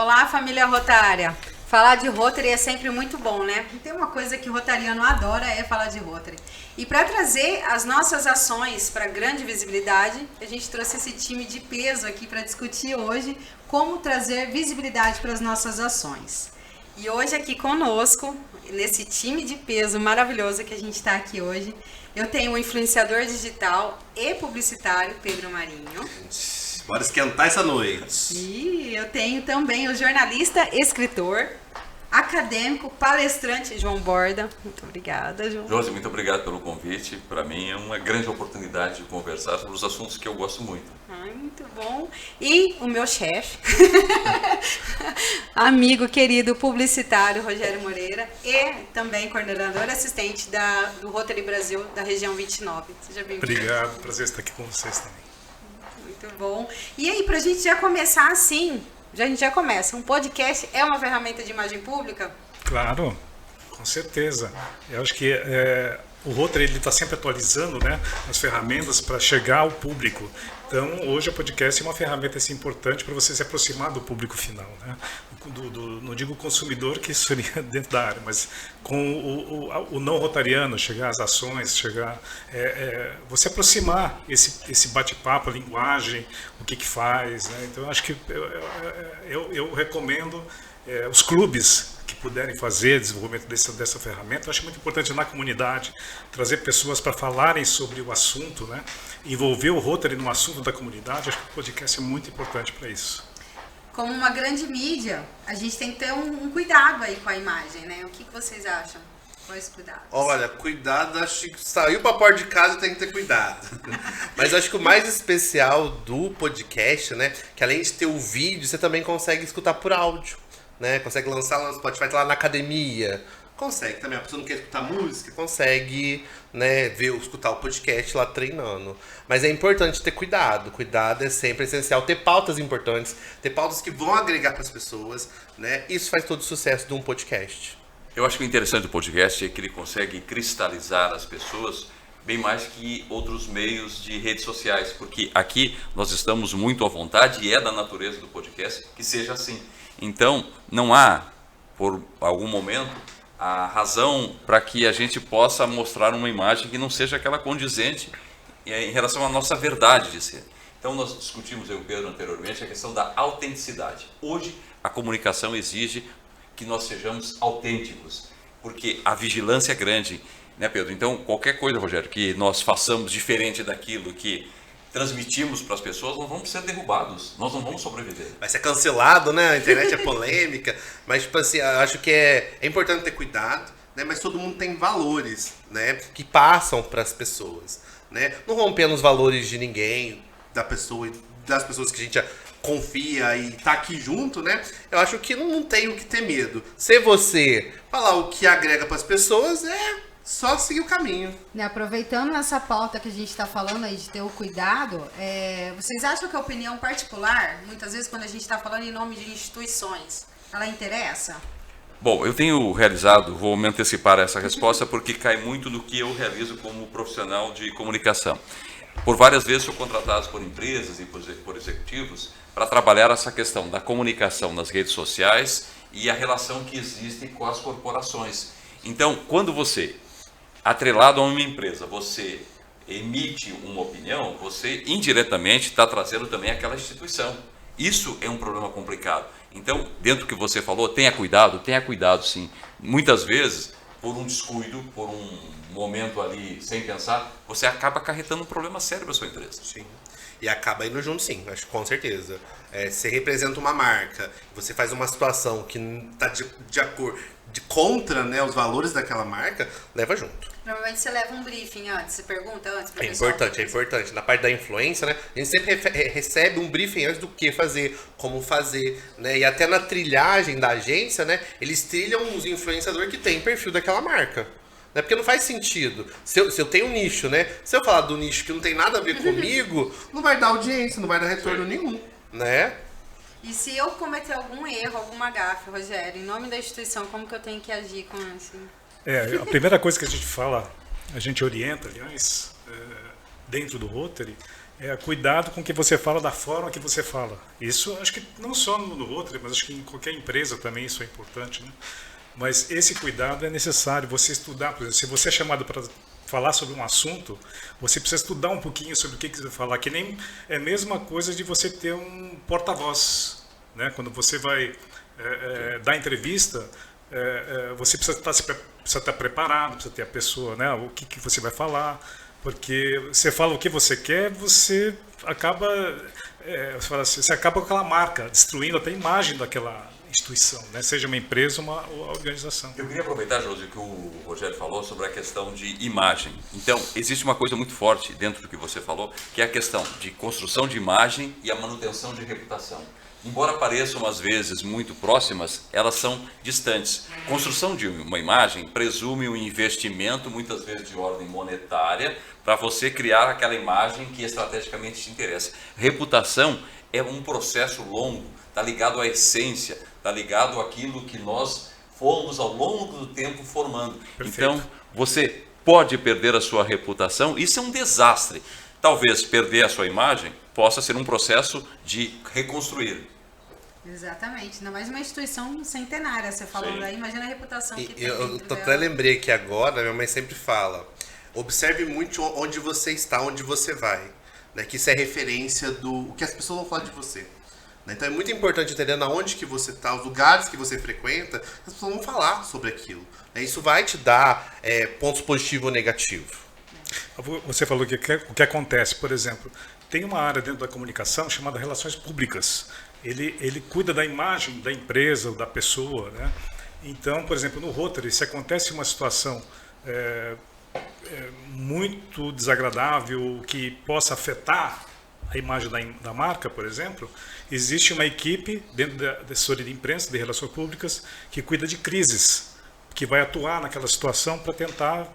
Olá, família Rotária. Falar de Rotary é sempre muito bom, né? Tem uma coisa que o rotariano adora, é falar de Rotary. E para trazer as nossas ações para grande visibilidade, a gente trouxe esse time de peso aqui para discutir hoje como trazer visibilidade para as nossas ações. E hoje aqui conosco, nesse time de peso maravilhoso que a gente está aqui hoje, eu tenho o influenciador digital e publicitário, Pedro Marinho. Bora esquentar essa noite. E eu tenho também o jornalista, escritor, acadêmico, palestrante, João Borda. Muito obrigada, João. Josi, muito obrigado pelo convite. Para mim é uma grande oportunidade de conversar sobre os assuntos que eu gosto muito. Muito bom. E o meu chefe, amigo querido publicitário, Rogério Moreira, e também coordenador assistente do Rotary Brasil, da região 29. Seja bem-vindo. Obrigado, prazer estar aqui com vocês também. Muito bom. E aí, pra gente já começar assim, a gente já começa. Um podcast é uma ferramenta de imagem pública? Claro, com certeza. Eu acho que o Rotary está sempre atualizando, né, as ferramentas para chegar ao público. Então, hoje o podcast é uma ferramenta assim, importante para você se aproximar do público final, né? Não digo consumidor, que isso seria dentro da área, mas com o não rotariano, chegar às ações, você aproximar esse bate-papo, a linguagem, o que faz, né? Então, acho que eu recomendo os clubes que puderem fazer desenvolvimento dessa ferramenta. Eu acho muito importante na comunidade trazer pessoas para falarem sobre o assunto, né? Envolver o Rotary no assunto da comunidade. Acho que o podcast é muito importante para isso. Como uma grande mídia, a gente tem que ter um cuidado aí com a imagem, né? O que vocês acham? Quais cuidados? Olha, cuidado, acho que saiu pra porta de casa tem que ter cuidado. Mas acho que o mais especial do podcast, né? Que além de ter o vídeo, você também consegue escutar por áudio, né? Consegue lançar lá no Spotify, tá lá na academia. Consegue também, a pessoa não quer escutar música, consegue, né, escutar o podcast lá treinando. Mas é importante ter cuidado. Cuidado é sempre essencial. Ter pautas importantes, ter pautas que vão agregar para as pessoas, né? Isso faz todo o sucesso de um podcast. Eu acho que o interessante do podcast é que ele consegue cristalizar as pessoas bem mais que outros meios de redes sociais, porque aqui nós estamos muito à vontade e é da natureza do podcast que seja assim. Então, não há, por algum momento, a razão para que a gente possa mostrar uma imagem que não seja aquela condizente em relação à nossa verdade de ser. Então, nós discutimos, eu e o Pedro, anteriormente, a questão da autenticidade. Hoje, a comunicação exige que nós sejamos autênticos, porque a vigilância é grande, né, Pedro? Então, qualquer coisa, Rogério, que nós façamos diferente daquilo que transmitimos para as pessoas, nós vamos ser derrubados, nós não vamos sobreviver. Vai ser cancelado, né? A internet é polêmica, mas tipo assim, eu acho que é importante ter cuidado, né? Mas todo mundo tem valores, né? Que passam para as pessoas, né? Não rompendo os valores de ninguém, da pessoa, das pessoas que a gente confia e tá aqui junto, né? Eu acho que não tem o que ter medo. Se você falar o que agrega para as pessoas, só seguir o caminho. Aproveitando essa pauta que a gente está falando aí de ter o cuidado, vocês acham que a opinião particular, muitas vezes quando a gente está falando em nome de instituições, ela interessa? Bom, eu tenho realizado, vou me antecipar a essa resposta, porque cai muito do que eu realizo como profissional de comunicação. Por várias vezes sou contratado por empresas e por executivos para trabalhar essa questão da comunicação nas redes sociais e a relação que existe com as corporações. Então, quando você, atrelado a uma empresa, você emite uma opinião, você indiretamente está trazendo também aquela instituição. Isso é um problema complicado. Então, dentro do que você falou, tenha cuidado sim. Muitas vezes, por um descuido, por um momento ali sem pensar, você acaba acarretando um problema sério para a sua empresa. Sim. E acaba indo junto, sim, acho que com certeza. Você representa uma marca, você faz uma situação que está de acordo, contra, né, os valores daquela marca, leva junto. Normalmente você leva um briefing antes, você pergunta antes. É importante. Na parte da influência, né, a gente sempre recebe um briefing antes do que fazer, como fazer, né, e até na trilhagem da agência, né, eles trilham os influenciadores que tem perfil daquela marca. Né, porque não faz sentido. Se eu tenho um nicho, né, se eu falar do nicho que não tem nada a ver comigo, não vai dar audiência, não vai dar retorno nenhum, né? E se eu cometer algum erro, alguma gafe, Rogério, em nome da instituição, como que eu tenho que agir com isso? A primeira coisa que a gente fala, a gente orienta, aliás, dentro do Rotary, cuidado com o que você fala, da forma que você fala. Isso acho que não só no Rotary, mas acho que em qualquer empresa também isso é importante, né? Mas esse cuidado é necessário, você estudar. Por exemplo, se você é chamado para falar sobre um assunto, você precisa estudar um pouquinho sobre o que você vai falar, que nem é a mesma coisa de você ter um porta-voz, né? Quando você vai dar entrevista, você precisa estar preparado, precisa ter a pessoa, né? O que você vai falar, porque você fala o que você quer, você acaba, você acaba com aquela marca, destruindo até a imagem daquela instituição, né? Seja uma empresa ou uma organização. Eu queria aproveitar, Josi, que o Rogério falou sobre a questão de imagem. Então, existe uma coisa muito forte dentro do que você falou, que é a questão de construção de imagem e a manutenção de reputação. Embora pareçam às vezes muito próximas, elas são distantes. Construção de uma imagem presume um investimento, muitas vezes de ordem monetária, para você criar aquela imagem que estrategicamente te interessa. Reputação é um processo longo, está ligado à essência, está ligado àquilo que nós fomos ao longo do tempo formando. Perfeito. Então, você pode perder a sua reputação, isso é um desastre. Talvez perder a sua imagem possa ser um processo de reconstruir. Exatamente, ainda mais uma instituição centenária, você falando aí, imagina a reputação que tem Eu dentro até dela. lembrei que agora, minha mãe sempre fala, observe muito onde você está, onde você vai, né? Que isso é referência do que as pessoas vão falar de você. Né? Então é muito importante entender aonde que você está, os lugares que você frequenta, as pessoas vão falar sobre aquilo. Né? Isso vai te dar pontos positivos ou negativos. Você falou que o que acontece, por exemplo, tem uma área dentro da comunicação chamada relações públicas. Ele cuida da imagem da empresa ou da pessoa, né? Então, por exemplo, no Rotary, se acontece uma situação muito desagradável que possa afetar a imagem da marca, por exemplo, existe uma equipe dentro da assessoria de imprensa, de relações públicas, que cuida de crises, que vai atuar naquela situação para tentar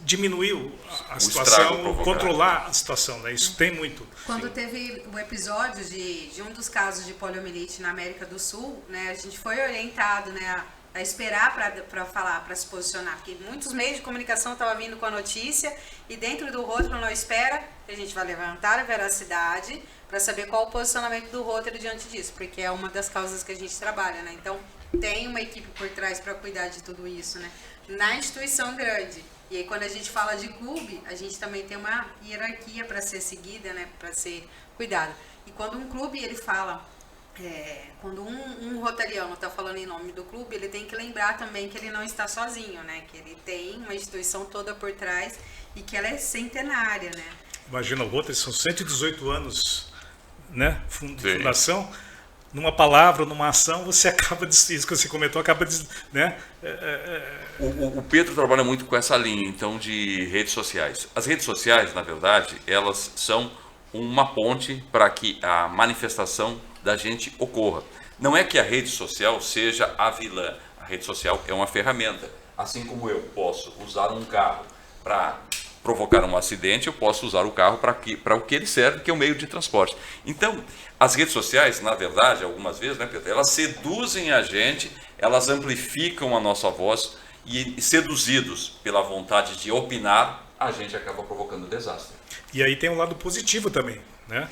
diminuir a situação, controlar a situação, né? Isso tem muito. Quando teve o episódio de um dos casos de poliomielite na América do Sul, né, a gente foi orientado, né, a esperar para falar, para se posicionar, porque muitos meios de comunicação estavam vindo com a notícia e dentro do Rotary não espera, a gente vai levantar a veracidade para saber qual o posicionamento do Rotary diante disso, porque é uma das causas que a gente trabalha, né? Então tem uma equipe por trás para cuidar de tudo isso, né? Na instituição grande. E aí quando a gente fala de clube, a gente também tem uma hierarquia para ser seguida, né, para ser cuidada. E quando um clube ele fala, quando um rotariano está falando em nome do clube, ele tem que lembrar também que ele não está sozinho, né, que ele tem uma instituição toda por trás e que ela é centenária, né. Imagina, o Rotary são 118 anos, né, de fundação. Numa palavra, numa ação, você acaba de, isso que você comentou, acaba de, né? O Pedro trabalha muito com essa linha, então, de redes sociais. As redes sociais, na verdade, elas são uma ponte para que a manifestação da gente ocorra. Não é que a rede social seja a vilã. A rede social é uma ferramenta. Assim como eu posso usar um carro para provocar um acidente, eu posso usar o carro para o que ele serve, que é o meio de transporte. Então, as redes sociais, na verdade, algumas vezes, né, Pedro, elas seduzem a gente, elas amplificam a nossa voz e seduzidos pela vontade de opinar, a gente acaba provocando desastre. E aí tem um lado positivo também, né?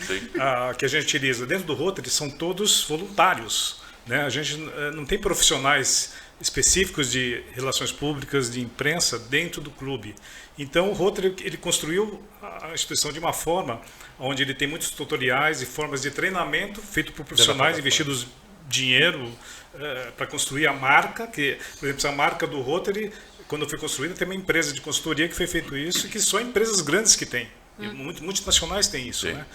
Que a gente utiliza dentro do Rotary são todos voluntários, né? A gente não tem profissionais específicos de relações públicas, de imprensa dentro do clube. Então o Rotary ele construiu a instituição de uma forma onde ele tem muitos tutoriais e formas de treinamento feito por profissionais investidos dinheiro para construir a marca, que, por exemplo, a marca do Rotary, quando foi construída, tem uma empresa de consultoria que foi feito isso, que só empresas grandes que têm. Multinacionais têm isso, né?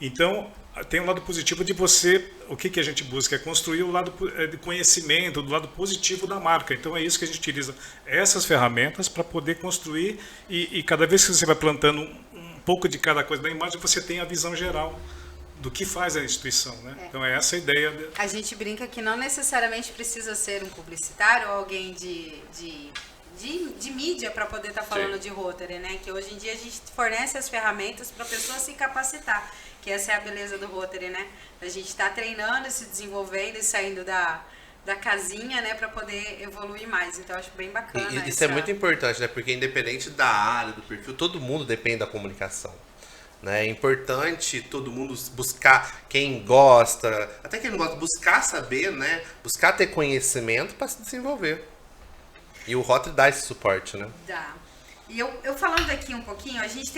Então, tem um lado positivo de você, o que a gente busca é construir o lado de conhecimento, do lado positivo da marca. Então, é isso que a gente utiliza, essas ferramentas para poder construir e cada vez que você vai plantando um pouco de cada coisa da imagem, você tem a visão geral do que faz a instituição, né? Então, é essa a ideia. A gente brinca que não necessariamente precisa ser um publicitário ou alguém de mídia para poder estar falando de Rotary, né? Que hoje em dia a gente fornece as ferramentas para a pessoa se capacitar, que essa é a beleza do Rotary, né? A gente está treinando, se desenvolvendo e saindo da casinha, né, para poder evoluir mais. Então, eu acho bem bacana. E isso é muito importante, né? Porque independente da área, do perfil, todo mundo depende da comunicação. Né? É importante todo mundo buscar quem gosta, até quem não gosta, buscar saber, né? Buscar ter conhecimento para se desenvolver. E o Rotary dá esse suporte, né? Dá. E eu falando aqui um pouquinho, a gente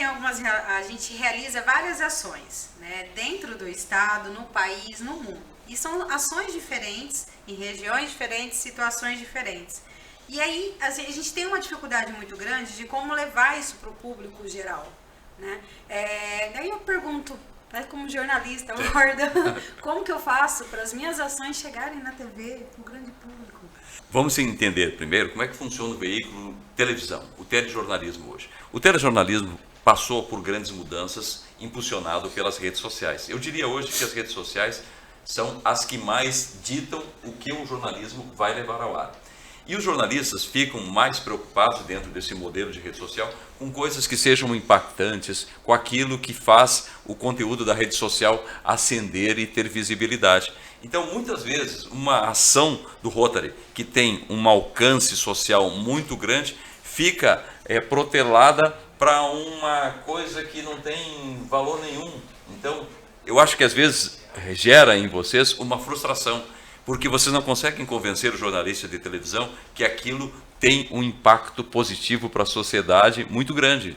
realiza várias ações, né? Dentro do estado, no país, no mundo. E são ações diferentes, em regiões diferentes, situações diferentes. E aí a gente tem uma dificuldade muito grande de como levar isso para o público geral. Né? Daí eu pergunto, né, como jornalista, Morda, como que eu faço para as minhas ações chegarem na TV, para o grande público? Vamos entender primeiro como é que funciona o veículo televisão, o telejornalismo hoje. O telejornalismo passou por grandes mudanças, impulsionado pelas redes sociais. Eu diria hoje que as redes sociais são as que mais ditam o que o jornalismo vai levar ao ar. E os jornalistas ficam mais preocupados dentro desse modelo de rede social com coisas que sejam impactantes, com aquilo que faz o conteúdo da rede social ascender e ter visibilidade. Então, muitas vezes, uma ação do Rotary que tem um alcance social muito grande fica protelada para uma coisa que não tem valor nenhum. Então, eu acho que às vezes gera em vocês uma frustração, porque vocês não conseguem convencer o jornalista de televisão que aquilo tem um impacto positivo para a sociedade muito grande.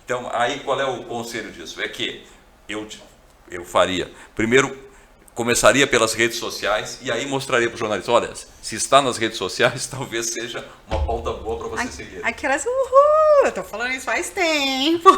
Então, aí qual é o conselho disso? É que eu faria, primeiro, começaria pelas redes sociais e aí mostraria para o jornalista, olha, se está nas redes sociais, talvez seja uma pauta boa para você seguir. Aquelas, uhul, eu tô falando isso faz tempo.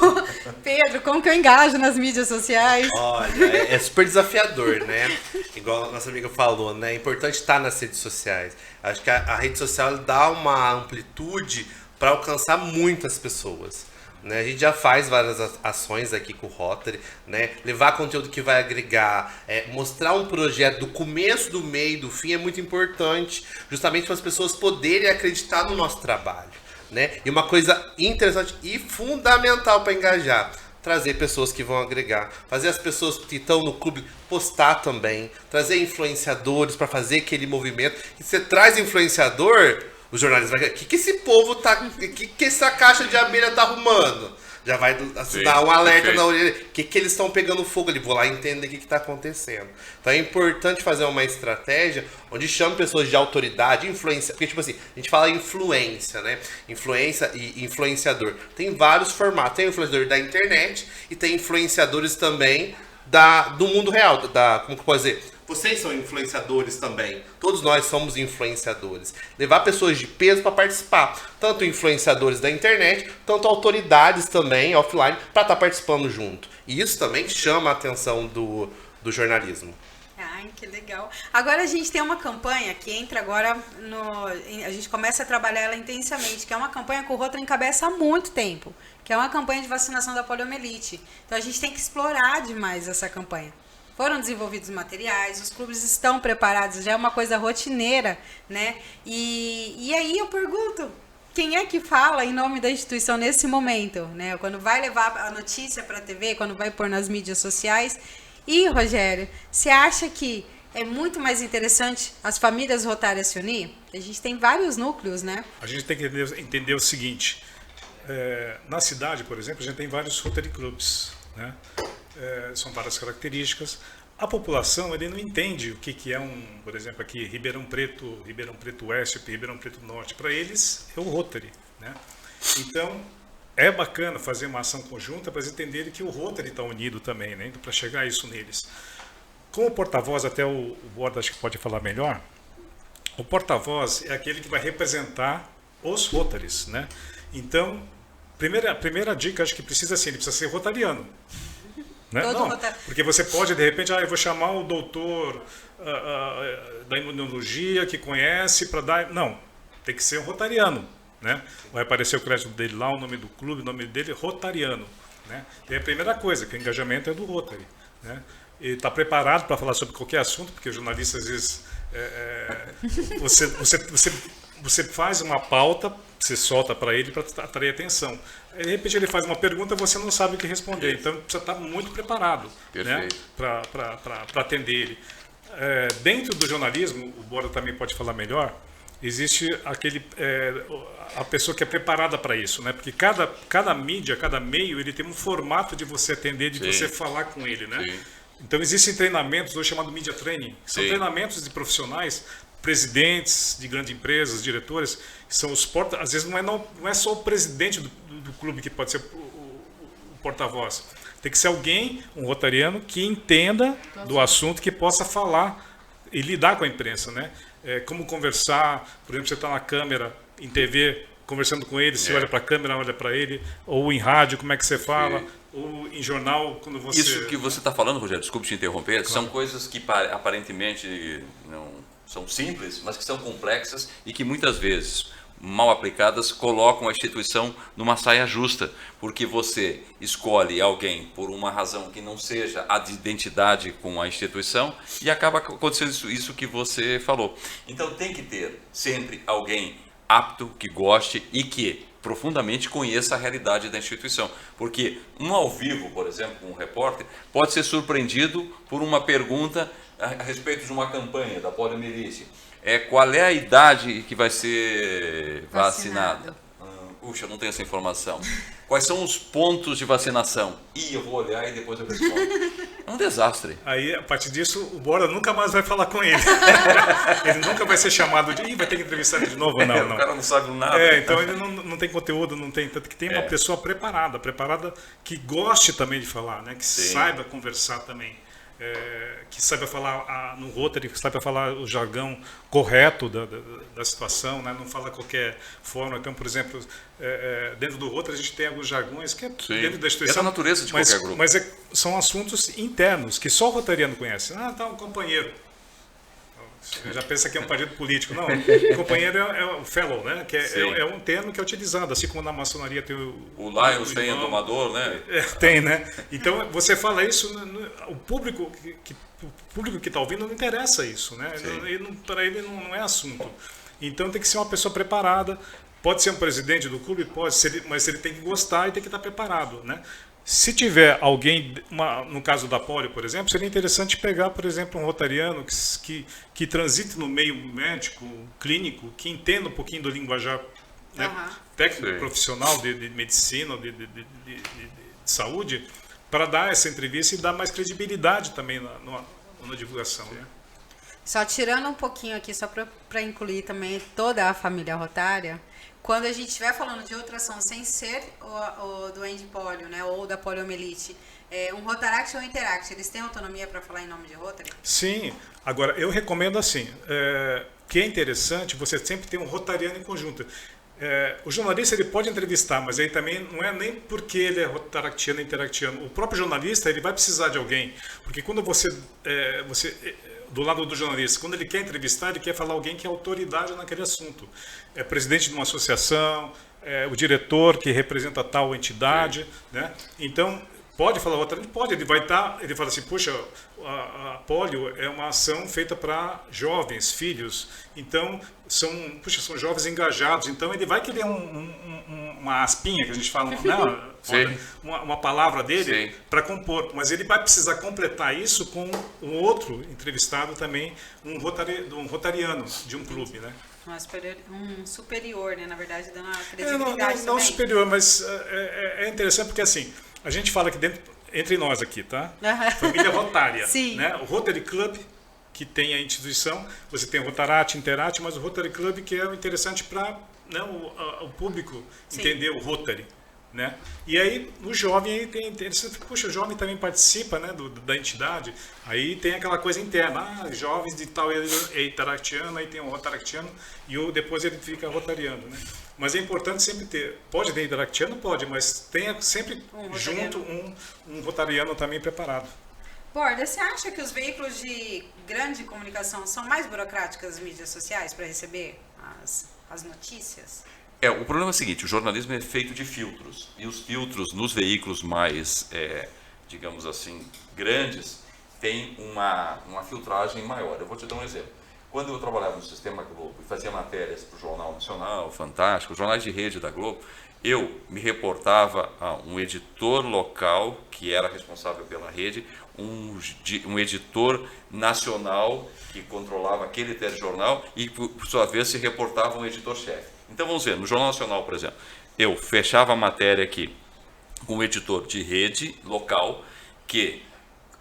Pedro, como que eu engajo nas mídias sociais? Olha, é super desafiador, né? Igual a nossa amiga falou, né? É importante estar nas redes sociais. Acho que a rede social dá uma amplitude para alcançar muitas pessoas. Né? A gente já faz várias ações aqui com o Rotary, né? Levar conteúdo que vai agregar, mostrar um projeto do começo, do meio e do fim é muito importante, justamente para as pessoas poderem acreditar no nosso trabalho. Né? E uma coisa interessante e fundamental para engajar, trazer pessoas que vão agregar, fazer as pessoas que estão no clube postar também, trazer influenciadores para fazer aquele movimento. E você traz influenciador, os jornalistas vão, o que esse povo tá, que essa caixa de abelha tá arrumando? Já vai dar um alerta perfeito. na orelha, o que eles estão pegando fogo ali, vou lá entender o que está acontecendo. Então é importante fazer uma estratégia onde chame pessoas de autoridade, influência, porque tipo assim, a gente fala influência, né? Influência e influenciador. Tem vários formatos, tem influenciador da internet e tem influenciadores também do mundo real, como que eu posso dizer? Vocês são influenciadores também. Todos nós somos influenciadores. Levar pessoas de peso para participar. Tanto influenciadores da internet, tanto autoridades também, offline, para estar participando junto. E isso também chama a atenção do jornalismo. Ai, que legal. Agora a gente tem uma campanha que entra agora a gente começa a trabalhar ela intensamente, que é uma campanha que o Rotary encabeça há muito tempo, que é uma campanha de vacinação da poliomielite. Então a gente tem que explorar demais essa campanha. Foram desenvolvidos materiais, os clubes estão preparados, já é uma coisa rotineira, né? E aí eu pergunto, quem é que fala em nome da instituição nesse momento, né? Quando vai levar a notícia para a TV, quando vai pôr nas mídias sociais. E, Rogério, você acha que é muito mais interessante as famílias rotárias se unir? A gente tem vários núcleos, né? A gente tem que entender o seguinte, na cidade, por exemplo, a gente tem vários Rotary Clubs, né? São várias características. A população ele não entende o que é por exemplo, aqui Ribeirão Preto Oeste, Ribeirão Preto Norte. Para eles é o Rotary, né? Então é bacana fazer uma ação conjunta para eles entenderem que o Rotary está unido também, né? Para chegar isso neles. Como porta-voz, até o Borda acho que pode falar melhor. O porta-voz é aquele que vai representar os Rotaries, né? Então, primeira dica, acho que precisa ser, ele precisa ser rotariano. Né? Não, porque você pode, de repente, eu vou chamar o doutor da imunologia que conhece para dar... Não, tem que ser um rotariano. Né? Vai aparecer o crédito dele lá, o nome do clube, o nome dele é rotariano. Né? E a primeira coisa, que o engajamento é do Rotary. Né? Ele está preparado para falar sobre qualquer assunto, porque o jornalista, às vezes, você faz uma pauta, você solta para ele para atrair atenção. Aí, de repente ele faz uma pergunta, você não sabe o que responder. Então precisa estar muito preparado, né, para atender ele. dentro do jornalismo, o Bora também pode falar melhor, existe a pessoa que é preparada para isso, né? Porque cada mídia, cada meio, ele tem um formato de você atender, de você falar com ele, né? Sim. Então existem treinamentos hoje chamados media training, que são treinamentos de profissionais, presidentes de grandes empresas, diretores, que são os às vezes não é só o presidente do clube que pode ser o porta-voz. Tem que ser alguém, um rotariano, que entenda do assunto, que possa falar e lidar com a imprensa, né? Como conversar, por exemplo, você está na câmera, em TV, conversando com ele, você olha para a câmera, olha para ele, ou em rádio, como é que você fala, ou em jornal, quando você... Isso que você está falando, Rogério, desculpe te interromper, são coisas que aparentemente não são simples, mas que são complexas e que muitas vezes, mal aplicadas, colocam a instituição numa saia justa, porque você escolhe alguém por uma razão que não seja a de identidade com a instituição e acaba acontecendo isso que você falou. Então tem que ter sempre alguém apto, que goste e que profundamente conheça a realidade da instituição, porque um ao vivo, por exemplo, um repórter, pode ser surpreendido por uma pergunta a respeito de uma campanha da poliomielite. Qual é a idade que vai ser vacinada? Puxa, eu não tenho essa informação. Quais são os pontos de vacinação? Eu vou olhar e depois eu respondo. É um desastre. Aí, a partir disso, o Bora nunca mais vai falar com ele. Ele nunca vai ser chamado de... vai ter que entrevistar ele de novo. Não. O cara não sabe nada. Então ele não tem conteúdo, não tem... Tanto que tem uma pessoa preparada que goste também de falar, né? Que saiba conversar também. Que saiba falar no Rotary, que saiba falar o jargão correto da situação, né? Não fala qualquer forma. Então, por exemplo, dentro do Rotary a gente tem alguns jargões que é dentro da instituição. É da natureza de qualquer grupo. Mas são assuntos internos que só o rotariano conhece. Tá um companheiro. Já pensa que é um partido político. Não, o companheiro é o fellow, né? Que é um termo que é utilizado, assim como na maçonaria tem o Lions tem o domador, né? Tem, né? Então, você fala isso, o público que está ouvindo não interessa isso, né? Para ele não é assunto. Então, tem que ser uma pessoa preparada. Pode ser um presidente do clube? Pode, mas ele tem que gostar e tem que estar preparado, né? Se tiver alguém, no caso da polio, por exemplo, seria interessante pegar, por exemplo, um rotariano que transite no meio médico, clínico, que entenda um pouquinho do linguajar, né, técnico, profissional de medicina, de saúde, para dar essa entrevista e dar mais credibilidade também na divulgação. Né? Só tirando um pouquinho aqui, só para incluir também toda a família rotária, quando a gente estiver falando de outra ação sem ser o doente polio, né, ou da poliomielite, um Rotaract ou Interact, eles têm autonomia para falar em nome de Rotary? Sim. Agora, eu recomendo assim, que é interessante você sempre ter um rotariano em conjunto. O jornalista ele pode entrevistar, mas aí também não é nem porque ele é rotaractiano ou interactiano. O próprio jornalista ele vai precisar de alguém, porque quando você do lado do jornalista, quando ele quer entrevistar, ele quer falar alguém que é autoridade naquele assunto. É presidente de uma associação, o diretor que representa tal entidade, né? Então, pode falar outra, pode, ele fala assim, puxa, a polio é uma ação feita para jovens, filhos, então são jovens engajados, então ele vai querer uma aspinha que a gente fala, uma palavra dele para compor, mas ele vai precisar completar isso com um outro entrevistado também, um rotariano de um clube, né? Um superior, né? Na verdade, dando a credibilidade não superior, mas é interessante porque assim, a gente fala aqui entre nós aqui, tá? Família rotária. Sim. Né? O Rotary Club, que tem a instituição, você tem o Rotaract, Interact, mas o Rotary Club que é interessante para, né, o público entender o Rotary. Né? E aí o jovem aí tem interessante, puxa, o jovem também participa, né, da entidade, aí tem aquela coisa interna, jovens de tal é interactiano, aí tem um rotaractiano e depois ele fica rotariano, né? Mas é importante sempre pode ter interactiano, pode, mas tenha sempre junto um rotariano também preparado. Borda, você acha que os veículos de grande comunicação são mais burocráticos das mídias sociais para receber as notícias? O problema é o seguinte, o jornalismo é feito de filtros, e os filtros nos veículos mais, digamos assim, grandes, têm uma filtragem maior. Eu vou te dar um exemplo. Quando eu trabalhava no Sistema Globo e fazia matérias para o Jornal Nacional, Fantástico, jornais de rede da Globo, eu me reportava a um editor local, que era responsável pela rede, um editor nacional que controlava aquele telejornal e, por sua vez, se reportava a um editor-chefe. Então, vamos ver, no Jornal Nacional, por exemplo, eu fechava a matéria aqui com o editor de rede local, que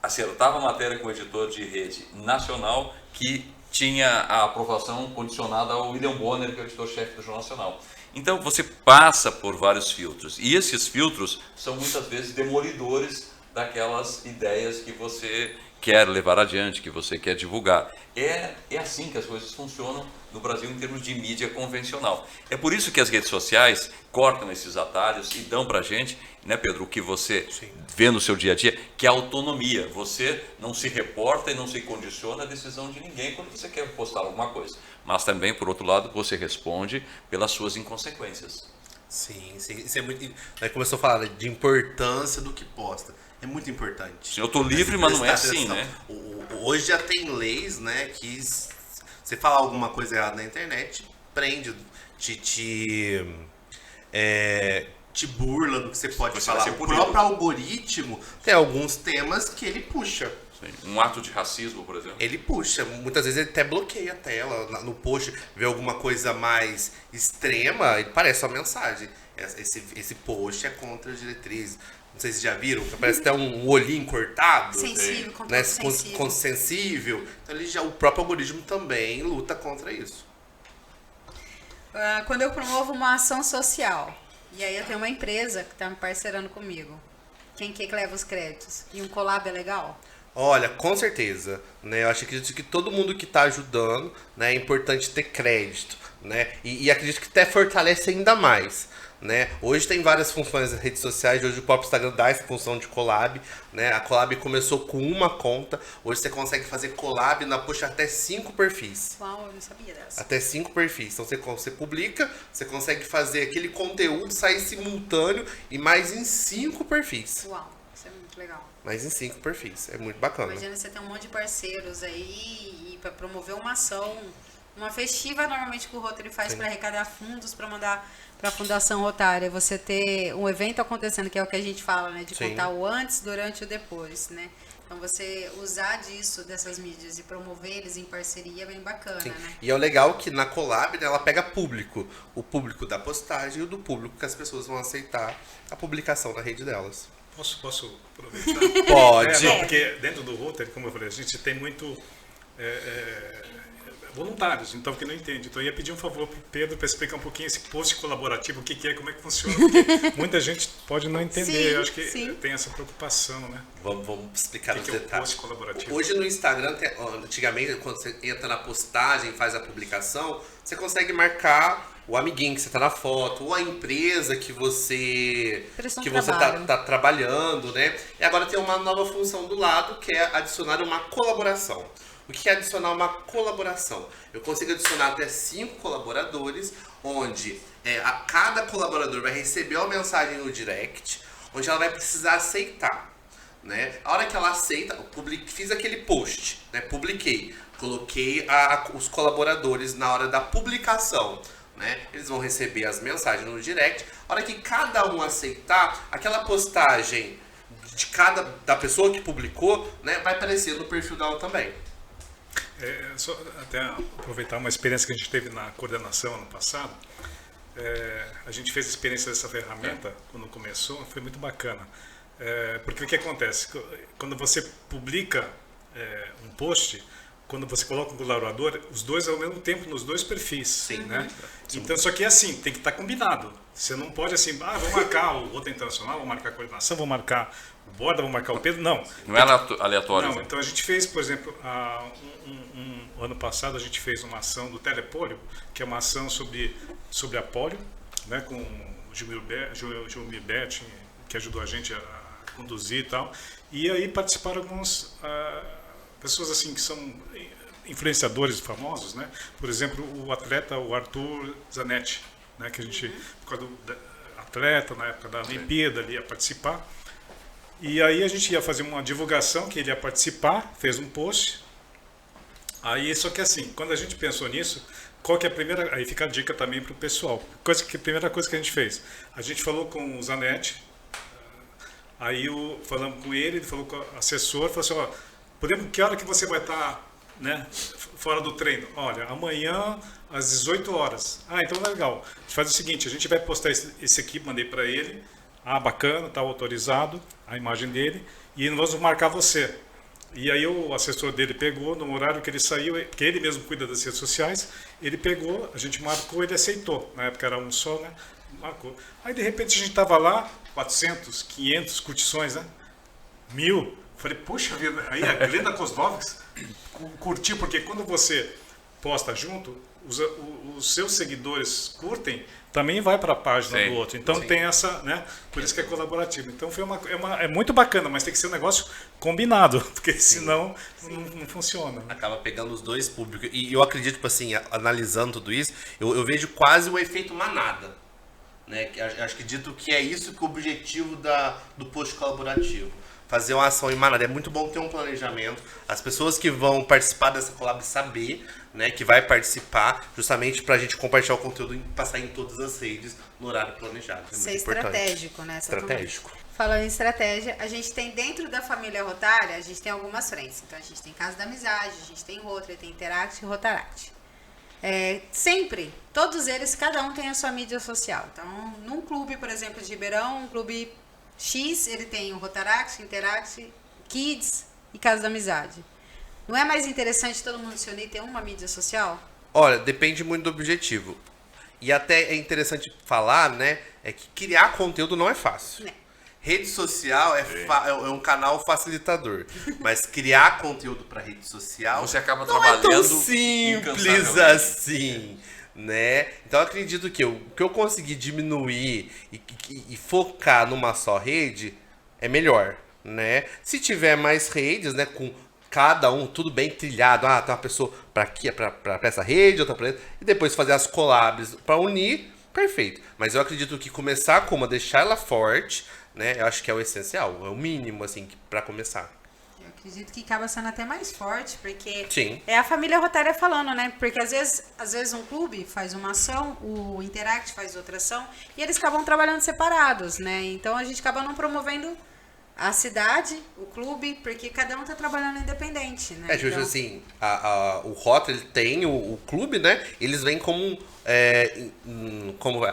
acertava a matéria com o editor de rede nacional, que tinha a aprovação condicionada ao William Bonner, que é o editor-chefe do Jornal Nacional. Então, você passa por vários filtros, e esses filtros são muitas vezes demolidores daquelas ideias que você quer levar adiante, que você quer divulgar. É assim que as coisas funcionam no Brasil em termos de mídia convencional. É por isso que as redes sociais cortam esses atalhos e dão para a gente, né, Pedro, o que você vê no seu dia a dia, que é a autonomia. Você não se reporta e não se condiciona a decisão de ninguém quando você quer postar alguma coisa. Mas também, por outro lado, você responde pelas suas inconsequências. Sim, sim. Isso é muito. Né, começou a falar de importância do que posta. É muito importante. Sim, eu estou livre, mas não é assim, né? Hoje já tem leis, né, que você falar alguma coisa errada na internet, prende, te burla do que você pode falar. O próprio algoritmo tem alguns temas que ele puxa. Sim. Um ato de racismo, por exemplo. Ele puxa, muitas vezes ele até bloqueia a tela, no post, vê alguma coisa mais extrema, ele parece uma mensagem. Esse post é contra as diretrizes. Não sei se já viram, parece até um olhinho cortado. Sensível, né? sensível. Sensível. Então o próprio algoritmo também luta contra isso. Quando eu promovo uma ação social, e aí eu tenho uma empresa que está me parceirando comigo, quem que leva os créditos? E um collab é legal? Olha, com certeza, né? Eu acredito que todo mundo que está ajudando, né, é importante ter crédito, né? E acredito que até fortalece ainda mais, né? Hoje tem várias funções nas redes sociais, hoje o próprio Instagram dá essa função de collab, né? A collab começou com uma conta, hoje você consegue fazer collab na post até 5 perfis. Uau, eu não sabia dessa. Até 5 perfis. Então você publica, você consegue fazer aquele conteúdo sair simultâneo e mais em 5 perfis. Uau, isso é muito legal. Mais em 5 perfis. É muito bacana. Imagina você ter um monte de parceiros aí e para promover uma ação, uma festiva normalmente que o Rotary faz para arrecadar fundos para mandar para a Fundação Rotária. Você ter um evento acontecendo, que é o que a gente fala, né? De contar o antes, durante e o depois, né? Então você usar disso, dessas mídias e promover eles em parceria é bem bacana, né? E é o legal que na collab, né, ela pega público. O público da postagem e o do público que as pessoas vão aceitar a publicação na rede delas. Posso aproveitar? Pode. Não, porque dentro do Rotary, como eu falei, a gente tem muito voluntários, então que não entende. Então eu ia pedir um favor para o Pedro para explicar um pouquinho esse post colaborativo, o que é, como é que funciona, porque muita gente pode não entender. Sim, eu acho que tem essa preocupação, né? Vamos explicar os que é o detalhes. post colaborativo? Hoje no Instagram, antigamente, quando você entra na postagem, faz a publicação, você consegue marcar o amiguinho que você está na foto, ou a empresa que você está trabalhando, né? E agora tem uma nova função do lado, que é adicionar uma colaboração. O que é adicionar uma colaboração? Eu consigo adicionar até 5 colaboradores, onde a cada colaborador vai receber uma mensagem no direct, onde ela vai precisar aceitar. Né? A hora que ela aceita, fiz aquele post, né? Publiquei, coloquei os colaboradores na hora da publicação. Né? Eles vão receber as mensagens no direct. A hora que cada um aceitar, aquela postagem da pessoa que publicou, né, vai aparecer no perfil dela também. Só até aproveitar uma experiência que a gente teve na coordenação ano passado. A gente fez a experiência dessa ferramenta quando começou, foi muito bacana. Porque o que acontece? Quando você publica um post, quando você coloca um colaborador, os dois ao mesmo tempo nos dois perfis. Sim. Né? Então, só que é assim, tem que estar combinado. Você não pode assim, vou marcar o Rotary Internacional, vou marcar a coordenação, vou marcar o Borda, vou marcar o Pedro. Não. Não é aleatório. Não, então a gente fez, por exemplo, ano passado a gente fez uma ação do Telepólio, que é uma ação sobre a polio, né, com o Gilmir Betti, que ajudou a gente a conduzir e tal. E aí participaram algumas pessoas assim que são influenciadores famosos, né? Por exemplo, o atleta, o Arthur Zanetti, né, que a gente, por causa do atleta, na época da Olimpíada, ele ia participar. E aí a gente ia fazer uma divulgação que ele ia participar, fez um post. Aí, só que assim, quando a gente pensou nisso, qual que é a primeira... Aí fica a dica também para o pessoal. A primeira coisa que a gente fez, a gente falou com o Zanetti, aí falamos com ele falou com o assessor, falou assim, ó, que hora que você vai estar, né, fora do treino? Olha, amanhã às 18 horas. Ah, então legal. A gente faz o seguinte, a gente vai postar esse aqui, mandei para ele, bacana, está autorizado, a imagem dele, e nós vamos marcar você. E aí o assessor dele pegou, no horário que ele saiu, porque ele mesmo cuida das redes sociais, ele pegou, a gente marcou, ele aceitou. Na época era um só, né? Marcou. Aí de repente a gente estava lá, 400, 500 curtições, né? 1000. Falei, puxa vida, aí a Glenda Kozlovics curtiu, porque quando você posta junto, os seus seguidores curtem, também vai para a página do outro. Então tem essa, né? Por isso que é colaborativo. Então é muito bacana, mas tem que ser um negócio combinado, porque senão não funciona. Acaba pegando os dois públicos. E eu acredito, tipo assim, analisando tudo isso, eu vejo quase o efeito manada. Né? Acho que dito que é isso que é o objetivo do post colaborativo. Fazer uma ação em manada. É muito bom ter um planejamento. As pessoas que vão participar dessa collab saber, né, que vai participar, justamente pra gente compartilhar o conteúdo e passar em todas as redes no horário planejado. É ser muito estratégico, importante. né? Estratégico. Falando em estratégia, a gente tem dentro da família Rotária, a gente tem algumas frentes. Então a gente tem Casa da Amizade, a gente tem Rotary, tem Interact e Rotaract. Sempre, todos eles, cada um tem a sua mídia social. Então, num clube, por exemplo, de Ribeirão, um clube X, ele tem o Rotaract, Interact, Kids e Casa da Amizade. Não é mais interessante todo mundo se unir e ter uma mídia social? Olha, depende muito do objetivo. E até é interessante falar, né, é que criar conteúdo não é fácil. Né? Rede social é um canal facilitador, mas criar conteúdo para rede social você acaba não trabalhando é tão simples assim, né? Então eu acredito que o que eu conseguir diminuir e focar numa só rede é melhor, né? Se tiver mais redes, né, com cada um tudo bem trilhado, tem uma pessoa para aqui, para essa rede, outra para e depois fazer as collabs para unir, perfeito. Mas eu acredito que começar com deixar ela forte, né? Eu acho que é o essencial, é o mínimo, assim, para começar. Eu acredito que acaba sendo até mais forte, porque Sim. é a família Rotária falando, né? Porque às vezes um clube faz uma ação, o Interact faz outra ação, e eles acabam trabalhando separados, né? Então a gente acaba não promovendo a cidade, o clube, porque cada um tá trabalhando independente, né? Então, assim, o Rotary ele tem o clube, né? Eles vêm como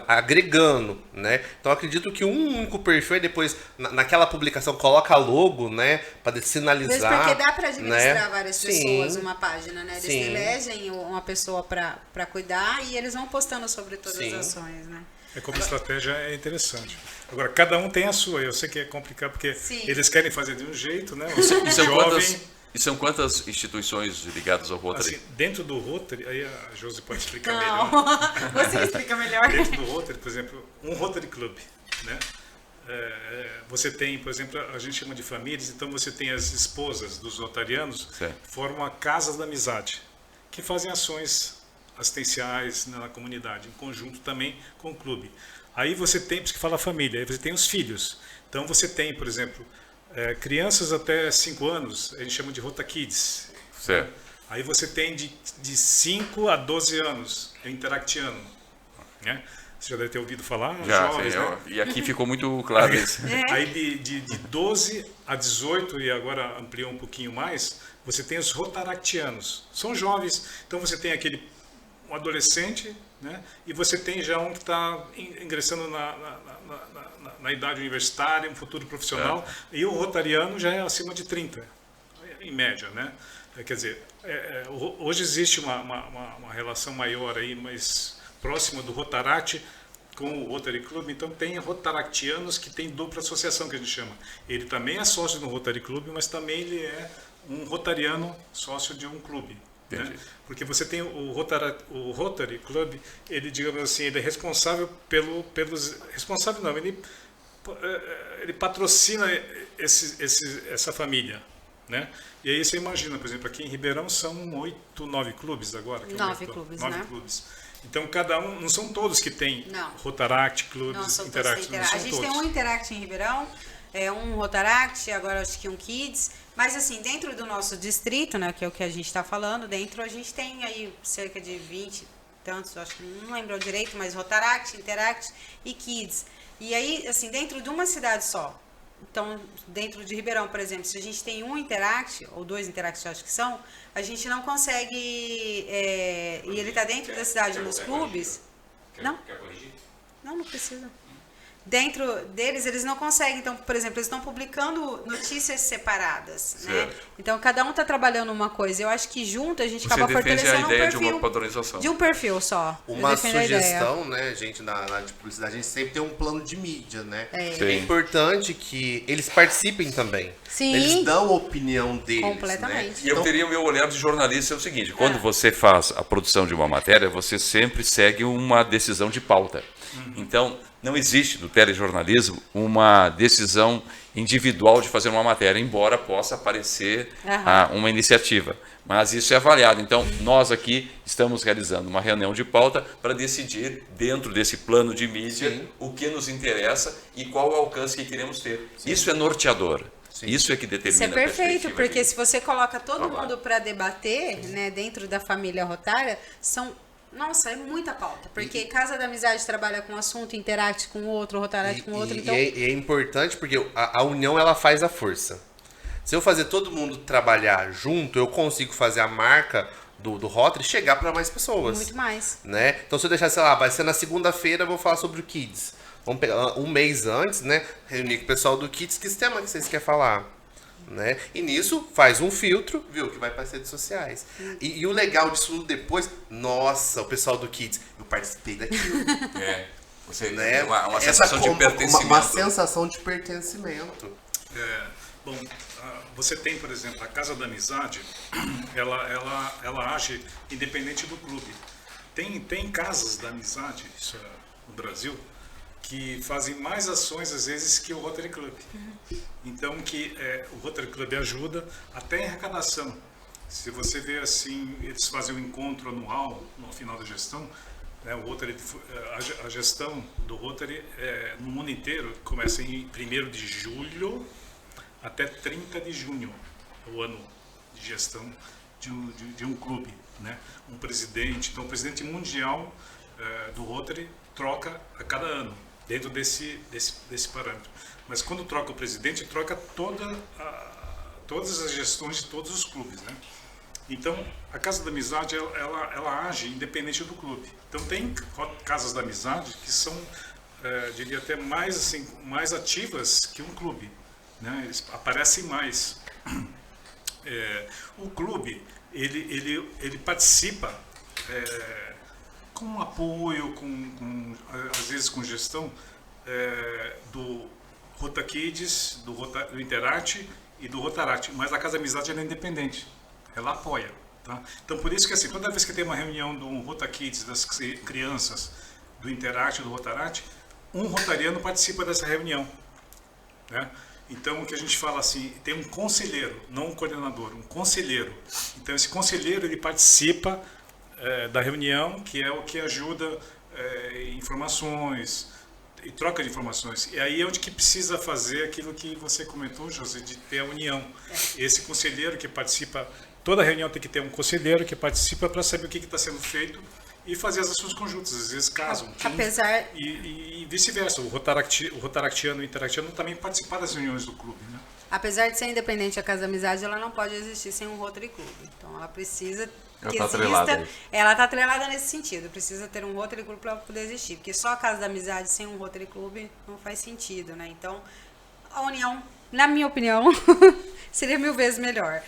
agregando, né? Então eu acredito que um único perfil, depois naquela publicação coloca logo, né? Para sinalizar. Mesmo porque dá para administrar, né, várias pessoas Sim. uma página, né? Eles Sim. elegem uma pessoa para cuidar e eles vão postando sobre todas Sim. as ações, né? Como estratégia é interessante. Agora, cada um tem a sua. Eu sei que é complicado porque Sim. eles querem fazer de um jeito, né? E são quantas instituições ligadas ao Rotary? Assim, dentro do Rotary, aí a Josi pode explicar Não, melhor. você explica melhor. Dentro do Rotary, por exemplo, um Rotary Club, né? Você tem, por exemplo, a gente chama de famílias, então você tem as esposas dos rotarianos, formam a Casas da Amizade, que fazem ações assistenciais na comunidade, em conjunto também com o clube. Aí você tem, por isso que fala família, aí você tem os filhos. Então você tem, por exemplo, crianças até 5 anos, a gente chama de Rota Kids. Certo. Aí você tem de 5 a 12 anos, é interactiano. Né? Você já deve ter ouvido falar, já, jovens, sim, né? E aqui ficou muito claro isso. Aí de 12 a 18, e agora ampliou um pouquinho mais, você tem os rotaractianos. São jovens, então você tem um adolescente, né? E você tem já um que está ingressando na idade universitária, um futuro profissional, e o rotariano já é acima de 30, em média, né? Quer dizer, hoje existe uma relação maior aí, mais próxima do Rotaract com o Rotary Club, então tem rotaractianos que tem dupla associação, que a gente chama. Ele também é sócio do Rotary Club, mas também ele é um rotariano sócio de um clube. Né? Porque você tem o Rotary Club, ele, digamos assim, ele é responsável pelos... Responsável não, ele patrocina essa família. Né? E aí você imagina, por exemplo, aqui em Ribeirão são 8, 9 clubes agora. 9 clubes, 9 né? clubes. Então cada um, não são todos que têm Rotaract, clubes, Interact. A gente tem um Interact em Ribeirão, um Rotaract, agora acho que um Kids. Mas assim, dentro do nosso distrito, né, que é o que a gente está falando, dentro a gente tem aí cerca de 20 tantos, acho que não lembro direito, mas Rotaract, Interact e Kids. E aí, assim, dentro de uma cidade só. Então, dentro de Ribeirão, por exemplo, se a gente tem um Interact, ou 2 Interact, eu acho que são, a gente não consegue, e ele está dentro da cidade, nos clubes. Não? Quer corrigir? Não precisa. Dentro deles, eles não conseguem. Então, por exemplo, eles estão publicando notícias separadas, né? Então, cada um está trabalhando uma coisa. Eu acho que junto a gente acaba fortalecendo a ideia de uma padronização. De um perfil só. Uma sugestão, né, gente, na área de publicidade, a gente sempre tem um plano de mídia, né? É importante que eles participem também. Sim. Eles dão a opinião deles. Completamente. Né? E eu teria o meu olhar de jornalista, é o seguinte, quando você faz a produção de uma matéria, você sempre segue uma decisão de pauta. Então, não existe no telejornalismo uma decisão individual de fazer uma matéria, embora possa aparecer uma iniciativa. Mas isso é avaliado. Então, nós aqui estamos realizando uma reunião de pauta para decidir, dentro desse plano de mídia, o que nos interessa e qual o alcance que queremos ter. Isso é norteador. Sim. Isso é que determina. Isso é perfeito, porque se você coloca todo mundo para debater, né, dentro da família Rotária, nossa, é muita pauta, porque Casa da Amizade trabalha com um assunto, Interact com outro, Rotaract com outro. Então... é importante porque a união ela faz a força. Se eu fazer todo mundo trabalhar junto, eu consigo fazer a marca do Rotary chegar para mais pessoas. Muito mais. Né? Então se eu deixar, sei lá, vai ser na segunda-feira, eu vou falar sobre o Kids. Vamos pegar um mês antes, né? Reunir com o pessoal do Kids, que tema que vocês querem falar? Né? E nisso faz um filtro, viu, que vai para as redes sociais. E o legal disso tudo depois, nossa, o pessoal do Kids, eu participei daquilo. Você né? uma sensação de pertencimento. Uma sensação de pertencimento. Bom, você tem, por exemplo, a Casa da Amizade, ela age independente do clube. Tem casas da amizade isso no Brasil que fazem mais ações, às vezes, que o Rotary Club. Então, o Rotary Club ajuda até em arrecadação. Se você vê assim, eles fazem um encontro anual no final da gestão, né, o Rotary, a gestão do Rotary no mundo inteiro começa em 1º de julho até 30 de junho, o ano de gestão de um clube, né? Um presidente, então o presidente mundial do Rotary troca a cada ano, dentro desse parâmetro. Mas quando troca o presidente, troca todas as gestões de todos os clubes, né? Então, a Casa da Amizade, ela age independente do clube. Então, tem casas da amizade que são, diria até mais ativas que um clube, né? Eles aparecem mais. O clube, ele participa com apoio, às vezes com gestão, do Rota Kids, do Interact e do Rotaract, mas a Casa da Amizade é independente, ela apoia. Tá? Então, por isso que assim, toda vez que tem uma reunião do Rota Kids, das crianças, do Interact e do Rotaract, um rotariano participa dessa reunião. Né? Então, o que a gente fala assim, tem um conselheiro, não um coordenador, um conselheiro. Então, esse conselheiro, ele participa da reunião, que é o que ajuda informações e troca de informações. E aí é onde que precisa fazer aquilo que você comentou, José, de ter a união. Esse conselheiro que participa, toda reunião tem que ter um conselheiro que participa para saber o que está sendo feito e fazer as ações conjuntas. Às vezes casam. Apesar... E vice-versa. O Rotaractiano e o Interactiano também participar das reuniões do clube, né? Apesar de ser independente a Casa da Amizade, ela não pode existir sem um Rotary Club. Então, ela precisa que exista... Ela está atrelada nesse sentido. Precisa ter um Rotary Club para poder existir. Porque só a Casa da Amizade sem um Rotary Club não faz sentido, né? Então, a união, na minha opinião, seria 1000 vezes melhor.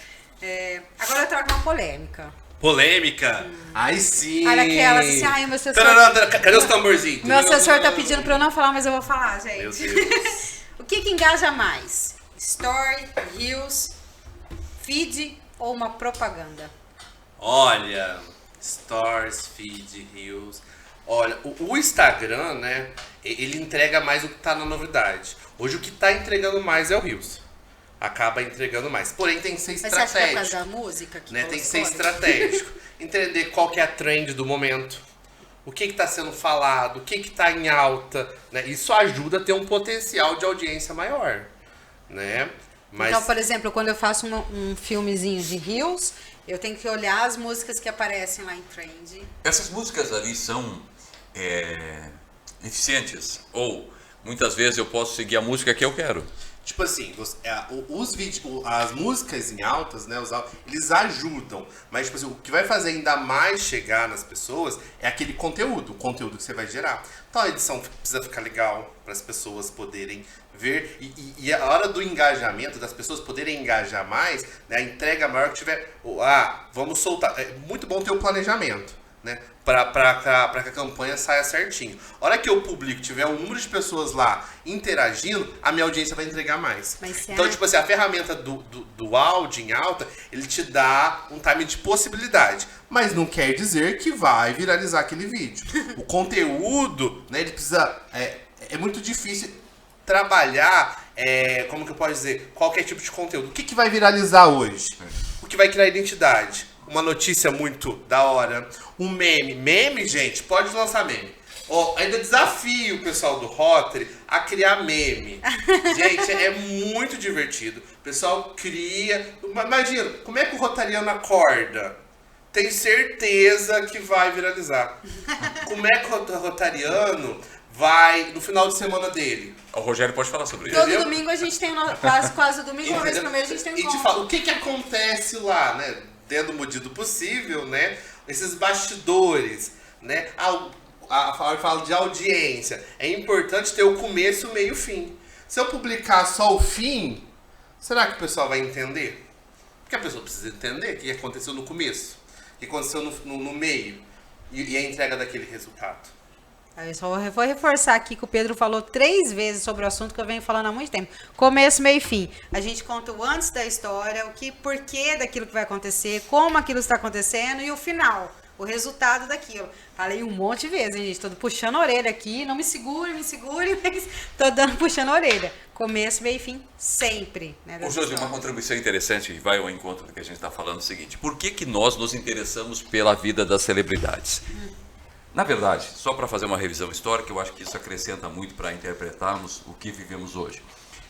Agora eu trago uma polêmica. Polêmica? Aí sim! Olha aquela, assim, ai, meu assessor... Cadê os tamborzinhos? Meu assessor tá pedindo para eu não falar, mas eu vou falar, gente. Meu Deus. O que engaja mais? Story, Reels, feed ou uma propaganda? Olha, Stories, feed, Reels. Olha, o Instagram, né, ele entrega mais o que tá na novidade. Hoje o que tá entregando mais é o Reels. Acaba entregando mais. Porém, tem que ser estratégico. Mas você acha que é por causa da música? Né? Tem que ser estratégico. Entender qual que é a trend do momento. O que está sendo falado, o que está em alta. Né? Isso ajuda a ter um potencial de audiência maior. Né? Mas Então, por exemplo, quando eu faço um filmezinho de Reels, eu tenho que olhar as músicas que aparecem lá em Trend. Essas músicas ali são eficientes? Ou muitas vezes eu posso seguir a música que eu quero? tipo assim, as músicas em altas, né, eles ajudam, mas tipo assim, o que vai fazer ainda mais chegar nas pessoas é aquele conteúdo, o conteúdo que você vai gerar. Então a edição precisa ficar legal para as pessoas poderem ver e a hora do engajamento, das pessoas poderem engajar mais, né, a entrega maior que tiver, vamos soltar. É muito bom ter o planejamento, né? Para que a campanha saia certinho. A hora que eu publico, tiver um número de pessoas lá interagindo, a minha audiência vai entregar mais. Então, tipo assim, a ferramenta do áudio em alta, ele te dá um time de possibilidade. Mas não quer dizer que vai viralizar aquele vídeo. O conteúdo, né, ele precisa... É muito difícil trabalhar, como que eu posso dizer, qualquer tipo de conteúdo. O que vai viralizar hoje? O que vai criar identidade? Uma notícia muito da hora, um meme. Meme, gente, pode lançar meme. Ainda desafio o pessoal do Rotary a criar meme. Gente, é muito divertido. O pessoal cria... Imagina, como é que o rotariano acorda? Tem certeza que vai viralizar. Como é que o rotariano vai no final de semana dele? O Rogério pode falar sobre isso. Todo domingo a gente tem, quase domingo, uma vez por mês a gente tem um E te fala, o que acontece lá, né? Dentro do medida possível, né? Esses bastidores, né? Fala de audiência. É importante ter o começo, o meio e o fim. Se eu publicar só o fim, será que o pessoal vai entender? Porque a pessoa precisa entender o que aconteceu no começo, o que aconteceu no meio e a entrega daquele resultado. Eu só vou reforçar aqui que o Pedro falou 3 vezes sobre o assunto que eu venho falando há muito tempo. Começo, meio e fim. A gente conta o antes da história, porquê daquilo que vai acontecer, como aquilo está acontecendo e o final, o resultado daquilo. Falei um monte de vezes, hein, gente? Tô puxando a orelha aqui, não me segure, mas tô puxando a orelha. Começo, meio e fim, sempre. Né, Ô, Josi, uma contribuição interessante que vai ao encontro do que a gente está falando é o seguinte: por que nós nos interessamos pela vida das celebridades? Na verdade, só para fazer uma revisão histórica, eu acho que isso acrescenta muito para interpretarmos o que vivemos hoje.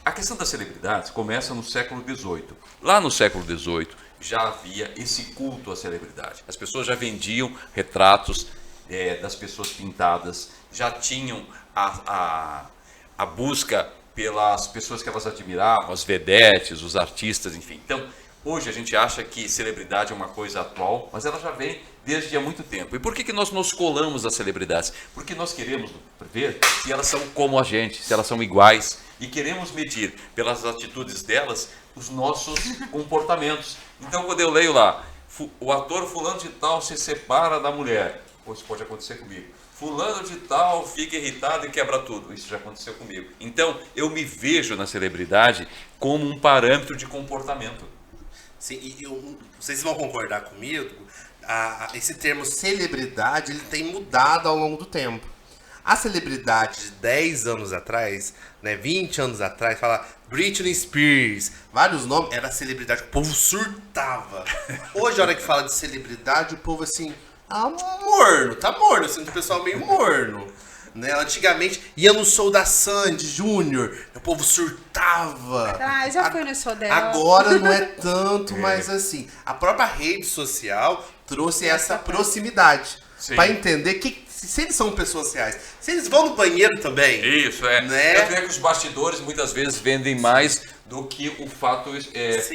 A questão das celebridades começa no século XVIII. Lá no século XVIII já havia esse culto à celebridade. As pessoas já vendiam retratos das pessoas pintadas, já tinham a busca pelas pessoas que elas admiravam, as vedetes, os artistas, enfim. Então, hoje a gente acha que celebridade é uma coisa atual, mas ela já vem desde há muito tempo. E por que nós nos colamos às celebridades? Porque nós queremos ver se elas são como a gente, se elas são iguais. E queremos medir pelas atitudes delas os nossos comportamentos. Então, quando eu leio lá, o ator fulano de tal se separa da mulher. Isso pode acontecer comigo. Fulano de tal fica irritado e quebra tudo. Isso já aconteceu comigo. Então, eu me vejo na celebridade como um parâmetro de comportamento. Sim, vocês vão concordar comigo, esse termo celebridade ele tem mudado ao longo do tempo. A celebridade de 10 anos atrás, né, 20 anos atrás, fala Britney Spears, vários nomes, era celebridade, o povo surtava. Hoje, a hora que fala de celebridade, o povo assim, morno, tá morno, assim, o pessoal meio morno. Né? Antigamente ia no show da Sandy Júnior, o povo surtava. Já fui no show dela. Agora não é tanto, mas assim, a própria rede social trouxe essa proximidade. Para entender que se eles são pessoas reais, se eles vão no banheiro também. Isso, né? Eu creio que os bastidores muitas vezes vendem mais do que o fato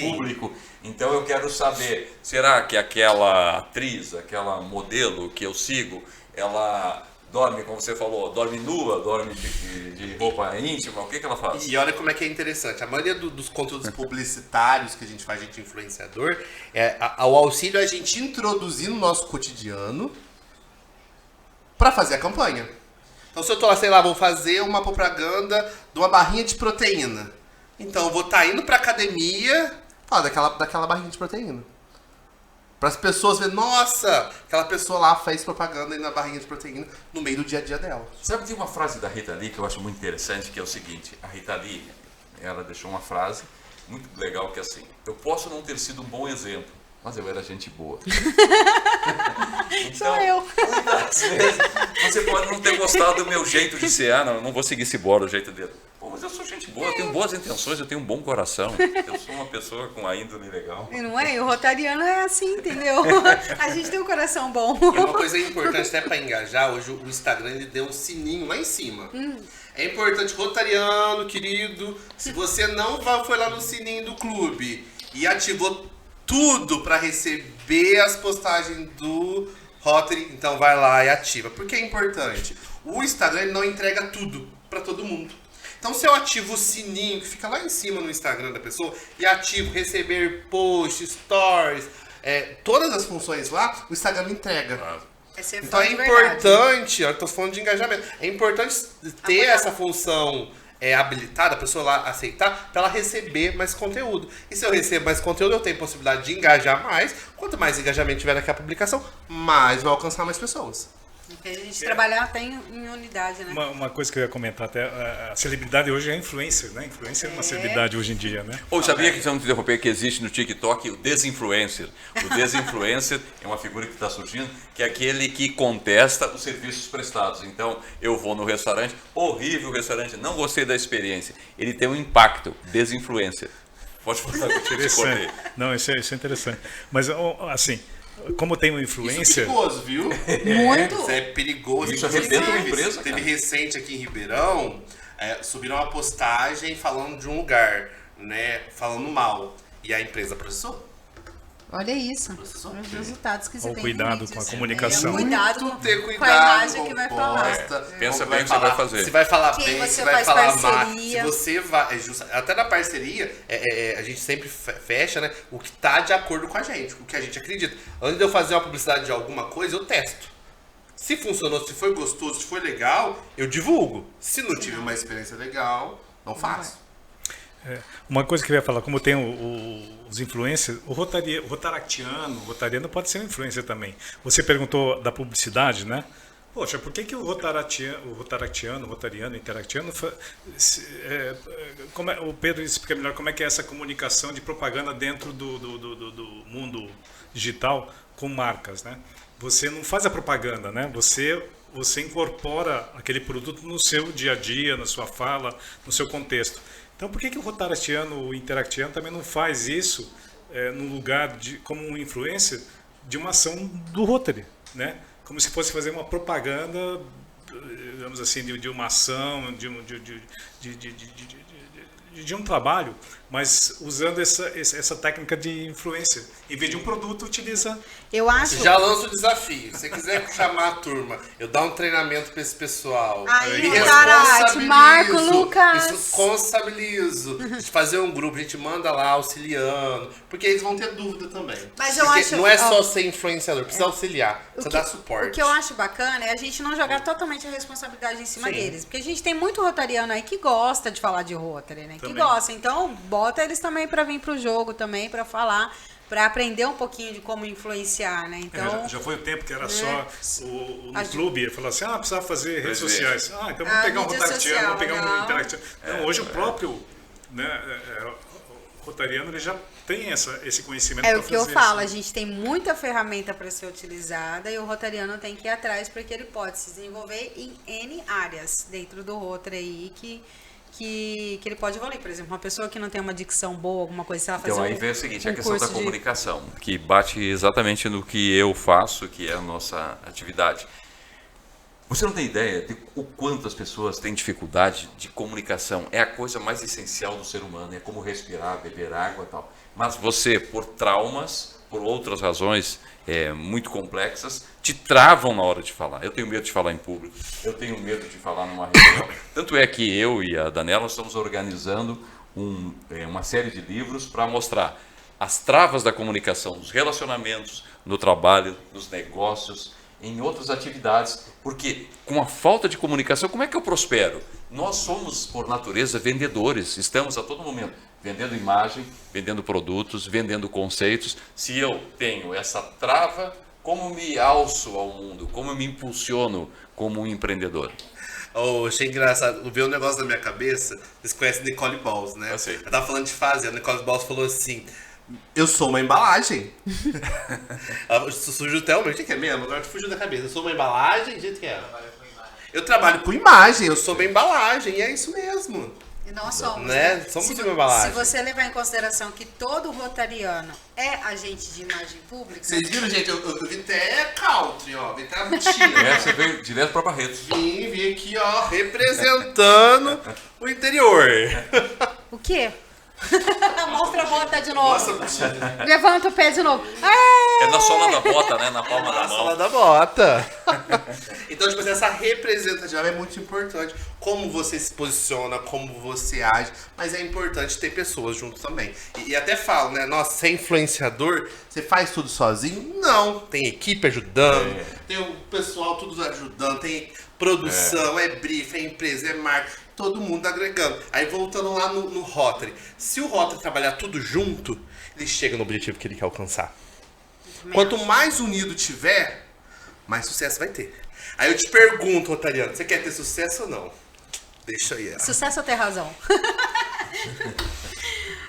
público. Então eu quero saber, será que aquela atriz, aquela modelo que eu sigo, ela dorme, como você falou, dorme nua, dorme de roupa íntima, o que ela faz? E olha como é que é interessante, a maioria dos conteúdos publicitários que a gente faz, a gente influenciador, ao auxílio a gente introduzir no nosso cotidiano para fazer a campanha. Então se eu tô lá, sei lá, vou fazer uma propaganda de uma barrinha de proteína. Então eu vou estar indo pra academia, falar daquela barrinha de proteína. Para as pessoas verem, nossa, aquela pessoa lá fez propaganda aí na barrinha de proteína no meio do dia a dia dela. Sabe que tem uma frase da Rita Lee que eu acho muito interessante, que é o seguinte: a Rita Lee, ela deixou uma frase muito legal que é assim: eu posso não ter sido um bom exemplo, mas eu era gente boa. Então, sou eu. Muitas vezes você pode não ter gostado do meu jeito de ser, não vou seguir esse bora, o jeito dele. Pô, mas eu sou gente boa, eu tenho boas intenções, eu tenho um bom coração. Eu sou uma pessoa com a índole legal. Não é? E o rotariano é assim, entendeu? A gente tem um coração bom. E uma coisa importante até para engajar, hoje o Instagram ele deu um sininho lá em cima. É importante, rotariano, querido, se você não foi lá no sininho do clube e ativou tudo para receber as postagens do Rotary, então vai lá e ativa. Porque é importante. O Instagram ele não entrega tudo para todo mundo. Então se eu ativo o sininho que fica lá em cima no Instagram da pessoa e ativo receber posts, stories, todas as funções lá, o Instagram me entrega. Então é importante, eu tô falando de engajamento, é importante ter essa função habilitada, a pessoa lá aceitar, para ela receber mais conteúdo. E se eu recebo mais conteúdo, eu tenho possibilidade de engajar mais. Quanto mais engajamento tiver naquela publicação, mais vai alcançar mais pessoas. A gente trabalhar até em unidade, né? Uma coisa que eu ia comentar até, a celebridade hoje é influencer, né? Influencer é uma celebridade hoje em dia, né? Ou sabia que, se eu não te interromper, que existe no TikTok o desinfluencer. O desinfluencer é uma figura que está surgindo, que é aquele que contesta os serviços prestados. Então, eu vou no restaurante, horrível o restaurante, não gostei da experiência. Ele tem um impacto, desinfluencer. Pode falar que eu te cortei. Não, isso é interessante. Mas, assim, como tem um influencer... Isso é perigoso, viu? Muito. Isso é perigoso. Isso arrebenta uma empresa, Teve cara. recente aqui em Ribeirão, subiram uma postagem falando de um lugar, né? Falando mal. E a empresa processou. Olha isso. Os resultados que você Olha o tem. cuidado com a comunicação. Cuidado Muito ter com a cuidado imagem que vai com falar. posta, Pensa como bem o que você vai fazer. Se vai falar Quem bem, você se vai faz falar mal. parceria. Se você vai. Até na parceria, a gente sempre fecha, né? O que tá de acordo com a gente, o que a gente acredita. Antes de eu fazer uma publicidade de alguma coisa, eu testo. Se funcionou, se foi gostoso, se foi legal, eu divulgo. Se não tive uma experiência legal, não faço. Uma coisa que eu ia falar, como tem os influencers, o rotariano pode ser um influencer também. Você perguntou da publicidade, né? Poxa, por que o rotariano, interactiano, o Pedro explica melhor como é que é essa comunicação de propaganda dentro do mundo digital com marcas, né? Você não faz a propaganda, né? Você incorpora aquele produto no seu dia a dia, na sua fala, no seu contexto. Então, por que o rotariano, o interactiano também não faz isso no lugar como um influencer de uma ação do Rotary, né? Como se fosse fazer uma propaganda, digamos assim, de uma ação, de um trabalho, mas usando essa técnica de influência. Em vez de um produto, utiliza... Eu acho... Já lanço o desafio. Se você quiser chamar a turma, eu dar um treinamento para esse pessoal. Aí, me Tarate, Marco, Lucas. Responsabilizo. De fazer um grupo, a gente manda lá auxiliando, porque eles vão ter dúvida também. Mas eu porque acho... não é só ser influenciador, precisa auxiliar, precisa dar suporte. O que eu acho bacana é a gente não jogar totalmente a responsabilidade em cima deles. Porque a gente tem muito rotariano aí que gosta de falar de Rotary, né? Também. Que gosta. Então, bota eles também para vir pro jogo também, para falar, para aprender um pouquinho de como influenciar, né? Então, já foi o tempo que era só no clube, falar assim, precisava fazer redes Pois é. sociais. Então vamos pegar um mídia rotariano, social, vamos pegar um não. interactiano. Não, hoje o próprio rotariano ele já tem esse conhecimento é para o que eu fazer falo, a isso. gente tem muita ferramenta para ser utilizada e o rotariano tem que ir atrás porque ele pode se desenvolver em N áreas dentro do Rotary aí que ele pode evoluir. Por exemplo, uma pessoa que não tem uma dicção boa, alguma coisa, se ela fazer Então aí vem o seguinte, a questão da curso de- comunicação, que bate exatamente no que eu faço, que é a nossa atividade. Você não tem ideia de o quanto as pessoas têm dificuldade de comunicação. É a coisa mais essencial do ser humano, é como respirar, beber água e tal. Mas você, por traumas, por outras razões muito complexas, te travam na hora de falar. Eu tenho medo de falar em público, eu tenho medo de falar numa reunião. Tanto é que eu e a Daniela estamos organizando uma série de livros para mostrar as travas da comunicação, dos relacionamentos, no trabalho, nos negócios, em outras atividades, porque com a falta de comunicação, como é que eu prospero? Nós somos, por natureza, vendedores, estamos a todo momento vendendo imagem, vendendo produtos, vendendo conceitos. Se eu tenho essa trava, como me alço ao mundo? Como me impulsiono como um empreendedor? Achei engraçado, veio um negócio na minha cabeça, vocês conhecem Nicole Balls, né? Eu sei. Eu tava falando de fazer, a Nicole Balls falou assim, eu sou uma embalagem. Ela surgiu até o meu, o que é mesmo? Agora fugiu da cabeça, eu sou uma embalagem, do jeito que é. Eu trabalho com imagem, eu sou uma embalagem, e é isso mesmo. E nós somos, né? Somos se, uma embalagem. se você levar em consideração que todo rotariano é agente de imagem pública... Vocês viram, gente? Eu vim até country, ó. Vim até a botina. Você veio direto para Barretos. Vim aqui, ó, representando o interior. O quê? Mostra a bota de novo. Nossa, botina. Levanta o pé de novo. É na sola da bota, né? Na palma da Na sala mão. da bota. Então, tipo assim, essa representatividade é muito importante. Como você se posiciona, como você age. Mas é importante ter pessoas junto também. E até falo, né? Nossa, você é influenciador, você faz tudo sozinho? Não. Tem equipe ajudando, tem o pessoal tudo ajudando, tem produção, é brief, é empresa, é marca. Todo mundo agregando. Aí voltando lá no Rotary. Se o Rotary trabalhar tudo junto, ele chega no objetivo que ele quer alcançar. Quanto mais unido tiver, mais sucesso vai ter. Aí eu te pergunto, Rotariano, você quer ter sucesso ou não? Deixa aí. Sucesso ou ter razão?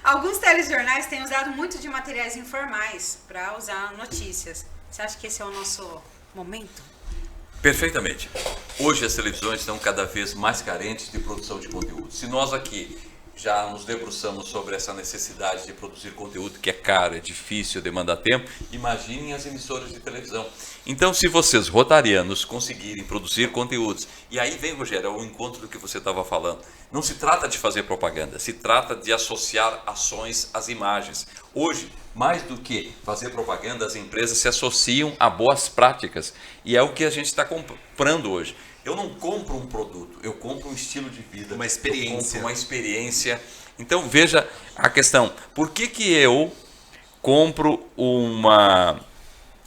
Alguns telejornais têm usado muito de materiais informais para usar notícias. Você acha que esse é o nosso momento? Perfeitamente. Hoje as televisões estão cada vez mais carentes de produção de conteúdo. Se nós aqui já nos debruçamos sobre essa necessidade de produzir conteúdo que é caro, é difícil, demanda tempo, imaginem as emissoras de televisão. Então, se vocês, rotarianos, conseguirem produzir conteúdos, e aí vem, Rogério, ao encontro do que você estava falando, não se trata de fazer propaganda, se trata de associar ações às imagens. Hoje, mais do que fazer propaganda, as empresas se associam a boas práticas, e é o que a gente está comprando hoje. Eu não compro um produto, eu compro um estilo de vida. Uma experiência. Eu compro uma experiência. Então, veja a questão. Por que eu compro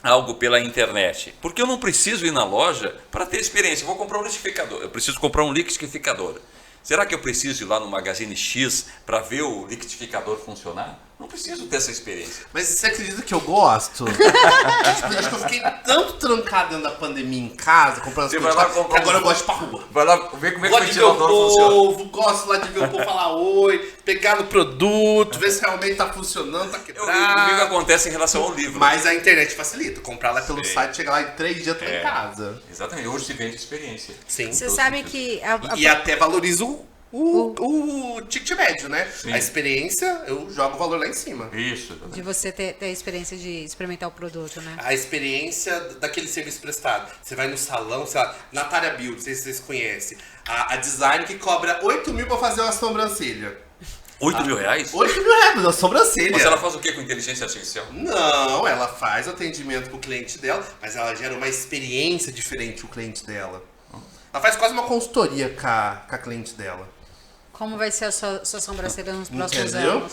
algo pela internet? Porque eu não preciso ir na loja para ter experiência. Eu vou comprar um liquidificador. Eu preciso comprar um liquidificador. Será que eu preciso ir lá no Magazine X para ver o liquidificador funcionar? Não preciso ter essa experiência. Mas você acredita que eu gosto? Acho que eu fiquei tanto trancado dentro da pandemia em casa, comprando as Você coisas, vai lá comprar que agora um- eu gosto de ir pra rua. Vai lá ver como é que o Gosto de ver o ventilador funciona. povo, gosto lá de ver o povo falar oi, pegar no produto, ver se realmente tá funcionando, tá O que quebrado. acontece em relação ao livro. Mas a internet facilita. Comprar lá pelo Sim. site, chegar lá em 3 dias, tô em casa. Exatamente. Hoje se vende experiência. Sim. Você sabe que... E até valoriza o ticket médio, né? Sim. A experiência, eu jogo o valor lá em cima. Isso. De você ter a experiência de experimentar o produto, né? A experiência daquele serviço prestado. Você vai no salão, sei lá, Natália Build, não sei se vocês conhecem. A design que cobra 8 mil pra fazer uma sobrancelha. 8 mil reais? 8 mil reais, uma sobrancelha. Mas ela faz o que com inteligência artificial? Não, ela faz o atendimento pro cliente dela, mas ela gera uma experiência diferente pro cliente dela. Ela faz quase uma consultoria com a cliente dela. Como vai ser a sua sobrancelha nos próximos Entendeu? anos?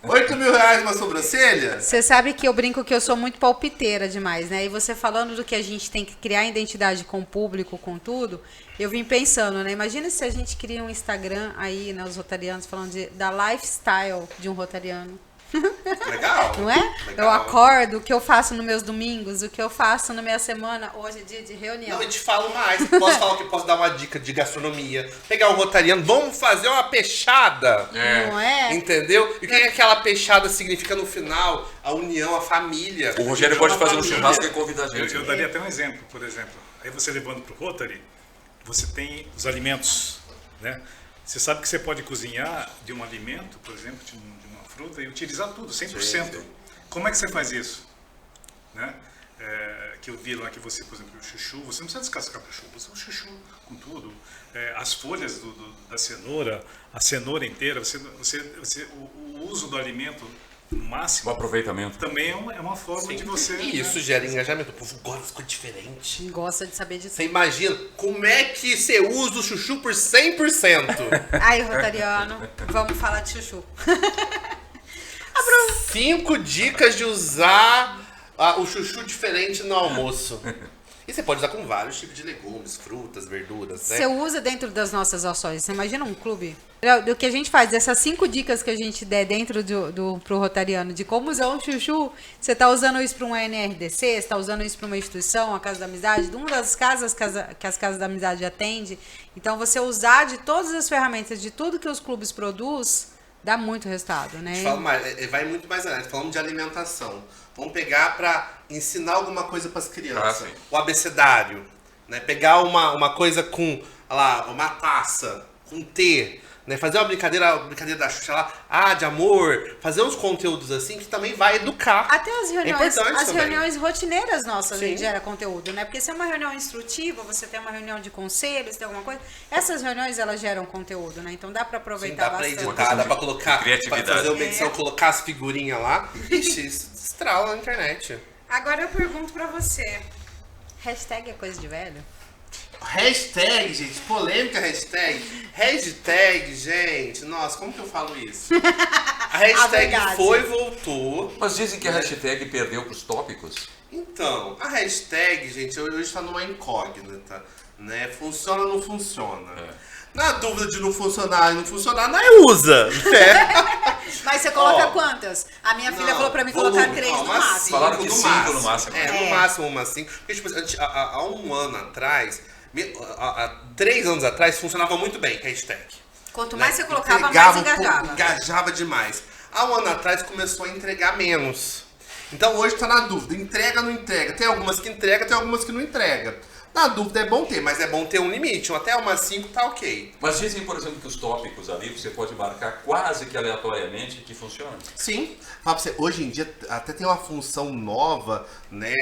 8 mil reais uma sobrancelha? Você sabe que eu brinco que eu sou muito palpiteira demais, né? E você falando do que a gente tem que criar identidade com o público, com tudo, eu vim pensando, né? Imagina se a gente cria um Instagram aí, né? Os rotarianos falando da lifestyle de um rotariano. Legal. Não é? Legal. Eu acordo, o que eu faço nos meus domingos, o que eu faço na minha semana. Hoje é dia de reunião. Não, eu te falo mais. Posso falar que posso dar uma dica de gastronomia. Pegar um rotariano, vamos fazer uma peixada. Não é? Entendeu? E o que é que aquela peixada significa no final? A união, a família. O Rogério pode fazer um Família. churrasco e convidar a gente. Eu daria até um exemplo, por exemplo. Aí você levando para o Rotary, você tem os alimentos, né? Você sabe que você pode cozinhar de um alimento, por exemplo, de uma fruta e utilizar tudo, 100%. Sim. Como é que você faz isso? Né? Que eu vi lá que você, por exemplo, o chuchu, você não precisa descascar o chuchu, você usa o chuchu com tudo. As folhas da cenoura, a cenoura inteira, o uso do alimento no O máximo aproveitamento. também é uma forma de você... E isso gera engajamento. O povo gosta das coisas diferentes. Gosta de saber disso. Você imagina como é que você usa o chuchu por 100%? Aí, rotariano, vamos falar de chuchu. 5 dicas de usar o chuchu diferente no almoço. E você pode usar com vários tipos de legumes, frutas, verduras, né? Você usa dentro das nossas ações. Você imagina um clube? Do que a gente faz, dessas 5 dicas que a gente der dentro pro rotariano de como usar um chuchu, você está usando isso para um NRDC, você está usando isso para uma instituição, a Casa da Amizade, uma das casas que as Casas da Amizade atende. Então, você usar de todas as ferramentas, de tudo que os clubes produzem, dá muito resultado, né? Falo mais, vai muito mais além. Falando de alimentação. Vamos pegar para ensinar alguma coisa para as crianças. sim. O abecedário. Né? Pegar uma coisa com, olha lá, uma taça, com T. né? Fazer uma brincadeira da Xuxa lá, de amor, fazer uns conteúdos assim que também vai educar. Até as reuniões, importante também. reuniões rotineiras nossas a Sim. gente gera conteúdo, né? Porque se é uma reunião instrutiva, você tem uma reunião de conselhos, tem alguma coisa, essas reuniões elas geram conteúdo, né? Então dá pra Sim, aproveitar dá pra bastante. editar, dá pra colocar, Criatividade. pra fazer uma edição, colocar as figurinhas lá. Ixi, isso estrala na internet. Agora eu pergunto pra você, hashtag é coisa de velho? Hashtag, gente, polêmica hashtag. Hashtag, gente, nossa, como que eu falo isso? A hashtag verdade. foi e voltou. Mas dizem que a hashtag perdeu para os tópicos. Então, a hashtag, gente, hoje está numa incógnita, né? Funciona ou não funciona? Na dúvida de não funcionar e não funcionar, não usa, né? Mas você coloca Ó, quantas? A minha filha Não, falou pra mim volume, colocar 3 no uma máximo. cinco Falaram que cinco no máximo. É, no máximo uma 5. Porque, tipo, há um ano atrás, há 3 anos atrás, funcionava muito bem a hashtag. Quanto Né? mais você colocava, mais Entregava um pouco, engajava. engajava demais. Há um ano atrás começou a entregar menos. Então hoje tá na dúvida, entrega ou não entrega? Tem algumas que entrega, tem algumas que não entrega. Na dúvida é bom ter, mas é bom ter um limite. Até umas 5 tá ok. Mas dizem, por exemplo, que os tópicos ali você pode marcar quase que aleatoriamente que funciona. Sim, fala pra você, hoje em dia até tem uma função nova, né?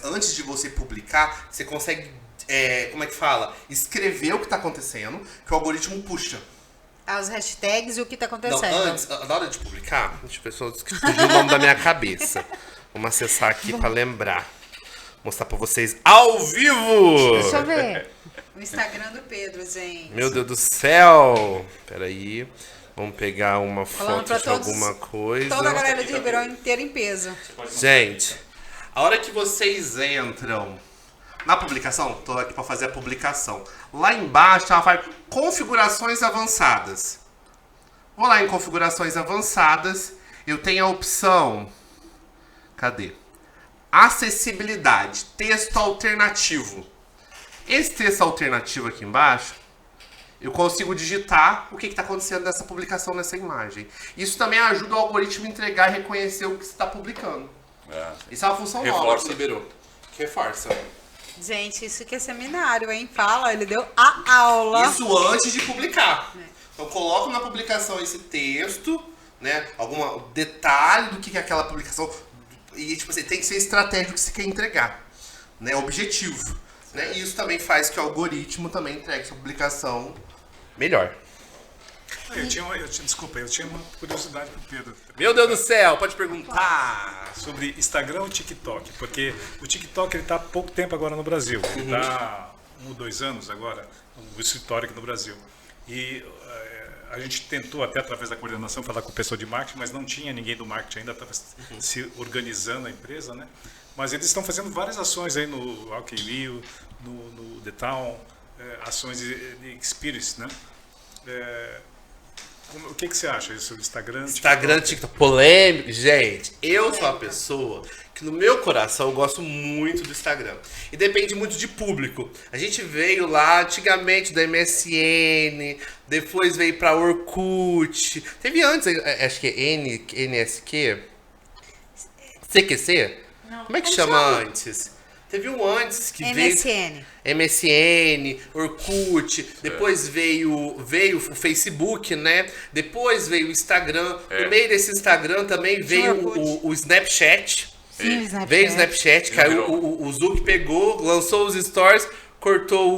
Antes de você publicar, você consegue, como é que fala? Escrever o que tá acontecendo, que o algoritmo puxa. As hashtags e o que tá Não, acontecendo. antes, na hora de publicar, deixa eu ver se eu fugiu o nome da minha cabeça. Vamos acessar aqui pra lembrar. Mostrar pra vocês ao vivo! Deixa eu ver. O Instagram do Pedro, gente. Meu Deus do céu! Peraí. Vamos pegar uma Falando foto pra de todos, alguma coisa. Toda a galera de Ribeirão inteira em peso. Gente, a hora que vocês entram na publicação, tô aqui pra fazer a publicação. Lá embaixo ela vai configurações avançadas. Vou lá em configurações avançadas. Eu tenho a opção. Cadê? Acessibilidade, texto alternativo. Esse texto alternativo aqui embaixo, eu consigo digitar o que está acontecendo nessa publicação, nessa imagem. Isso também ajuda o algoritmo a entregar e reconhecer o que você está publicando. Isso é uma função nova Reforça. que liberou. Que reforça. Gente, isso aqui é seminário, hein? Fala, ele deu a aula. Isso antes de publicar. Então coloco na publicação esse texto, né? Algum detalhe do que é aquela publicação. E tipo assim, tem que ser estratégico que você quer entregar, né? Objetivo, né? E isso também faz que o algoritmo também entregue sua publicação melhor. Desculpa, eu tinha uma curiosidade pro Pedro. Meu Deus do céu, pode perguntar. Sobre Instagram e TikTok, porque o TikTok ele tá há pouco tempo agora no Brasil. Ele tá 1 ou 2 anos agora, o escritório aqui no Brasil. E a gente tentou até através da coordenação falar com o pessoal de marketing, mas não tinha ninguém do marketing ainda, estava se organizando a empresa, né? Mas eles estão fazendo várias ações aí no Rock in Rio, no The Town, ações de experience, né? O que você acha sobre Instagram? Instagram, TikTok, polêmico. Gente, eu sou uma pessoa que no meu coração eu gosto muito do Instagram. E depende muito de público. A gente veio lá antigamente da MSN, depois veio pra Orkut. Teve antes, acho que é NSQ? CQC? Não. Como é que Como chama chama? antes? Teve um antes que MSN. veio... MSN, Orkut, depois veio o Facebook, né? Depois veio o Instagram. No meio desse Instagram também veio o Snapchat. Sim, o Snapchat. Veio o Snapchat, que aí Virou. o Zuck pegou, lançou os stories, cortou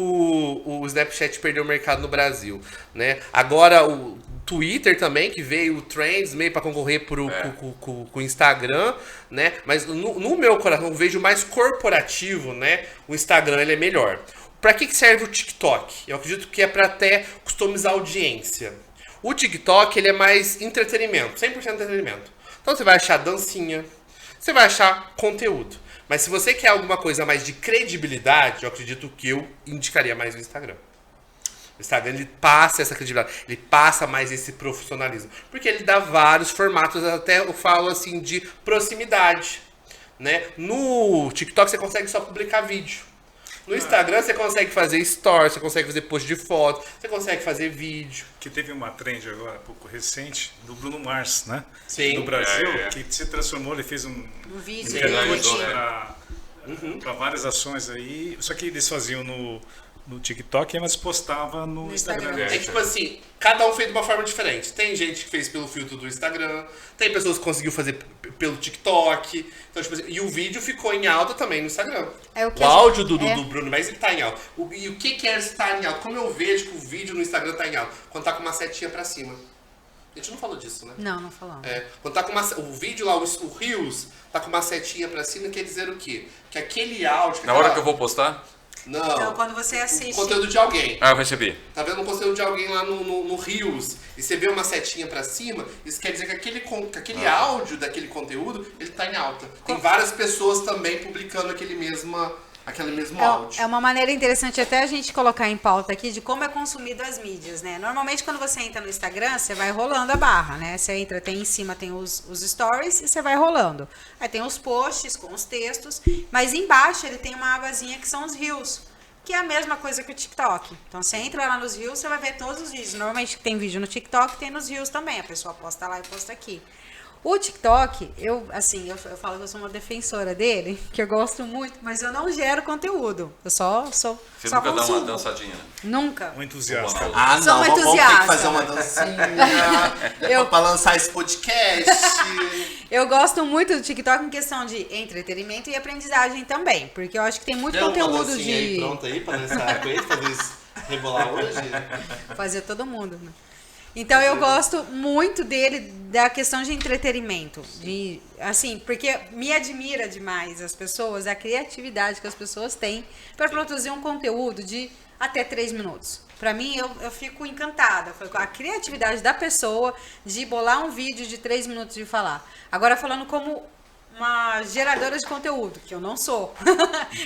o Snapchat e perdeu o mercado no Brasil, né? Agora o Twitter também, que veio o Trends, meio para concorrer com o Instagram, né? Mas no meu coração, eu vejo mais corporativo, né? O Instagram, ele é melhor. Para que serve o TikTok? Eu acredito que é para até customizar a audiência. O TikTok, ele é mais entretenimento, 100% entretenimento. Então você vai achar dancinha, você vai achar conteúdo. Mas se você quer alguma coisa mais de credibilidade, eu acredito que eu indicaria mais o Instagram. O Instagram, ele passa essa credibilidade, ele passa mais esse profissionalismo. Porque ele dá vários formatos, até eu falo assim, de proximidade, né? No TikTok você consegue só publicar vídeo. No Instagram você consegue fazer stories, você consegue fazer post de foto, você consegue fazer vídeo. Que teve uma trend agora, pouco recente, do Bruno Mars, né? Sim. Do Brasil, que se transformou, ele fez um vídeo Viralizou, né? para várias ações aí, só que eles faziam no TikTok, mas postava no Instagram. É tipo assim, cada um fez de uma forma diferente. Tem gente que fez pelo filtro do Instagram, tem pessoas que conseguiu fazer pelo TikTok. Então, tipo assim, e o vídeo ficou em alta também no Instagram. O áudio do Bruno Meier tá em alta. E o que é estar em alta? Como eu vejo que o vídeo no Instagram tá em alta? Quando tá com uma setinha pra cima. A gente não falou disso, né? Não falamos. Quando tá com o vídeo lá, o Reels, tá com uma setinha pra cima, quer dizer o quê? Que aquele áudio... Na hora que eu vou postar? Não. Então, quando você assiste... O conteúdo de alguém. Eu recebi. Tá vendo um conteúdo de alguém lá no Reels e você vê uma setinha pra cima, isso quer dizer que aquele áudio daquele conteúdo, ele tá em alta. Tem várias pessoas também publicando aquele mesmo áudio. É uma maneira interessante até a gente colocar em pauta aqui de como é consumido as mídias, né? Normalmente quando você entra no Instagram, você vai rolando a barra, né? Você entra, tem em cima tem os stories e você vai rolando. Aí tem os posts com os textos, mas embaixo ele tem uma abazinha que são os Reels, que é a mesma coisa que o TikTok. Então você entra lá nos Reels, você vai ver todos os vídeos. Normalmente tem vídeo no TikTok, tem nos Reels também. A pessoa posta lá e posta aqui. O TikTok, eu falo que eu sou uma defensora dele, que eu gosto muito, mas eu não gero conteúdo. Eu só Você só nunca dá consumo. uma dançadinha, né? Nunca. Um entusiasta. Ah, Sou uma vamos ter que entusiasta. fazer uma dancinha pra lançar esse podcast. Eu gosto muito do TikTok em questão de entretenimento e aprendizagem também, porque eu acho que tem muito Tem uma conteúdo dancinha aí de pronta aí pra dançar com ele, fazer isso, rebolar hoje? fazer todo mundo, né? Então eu gosto muito dele, da questão de entretenimento, de assim, porque me admira demais as pessoas, a criatividade que as pessoas têm para produzir um conteúdo de até 3 minutos. Para mim, eu fico encantada com a criatividade da pessoa de bolar um vídeo de 3 minutos de falar. Agora falando como uma geradora de conteúdo, que eu não sou.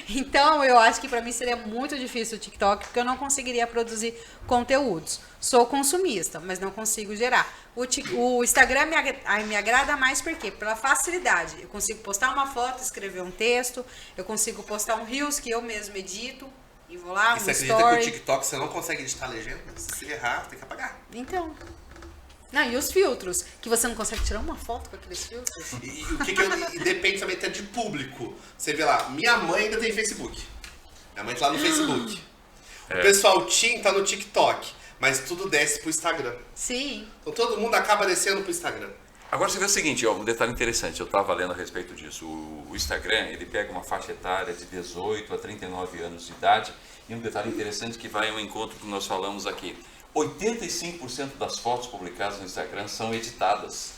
Então, eu acho que para mim seria muito difícil o TikTok, porque eu não conseguiria produzir conteúdos. Sou consumista, mas não consigo gerar. O Instagram me agrada mais por quê? Pela facilidade. Eu consigo postar uma foto, escrever um texto, eu consigo postar um Reels que eu mesmo edito, e vou lá, E você um acredita story. que o TikTok você não consegue editar legenda? Se você errar, tem que apagar. Então... Não, e os filtros, que você não consegue tirar uma foto com aqueles filtros. E depende também até de público. Você vê lá, minha mãe ainda tem Facebook. Minha mãe tá lá no Facebook. O pessoal Tim tá no TikTok, mas tudo desce pro Instagram. Sim. Então todo mundo acaba descendo pro Instagram. Agora você vê o seguinte, ó, um detalhe interessante, eu estava lendo a respeito disso. O Instagram, ele pega uma faixa etária de 18 a 39 anos de idade, e um detalhe interessante que vai ao encontro que nós falamos aqui. 85% das fotos publicadas no Instagram são editadas.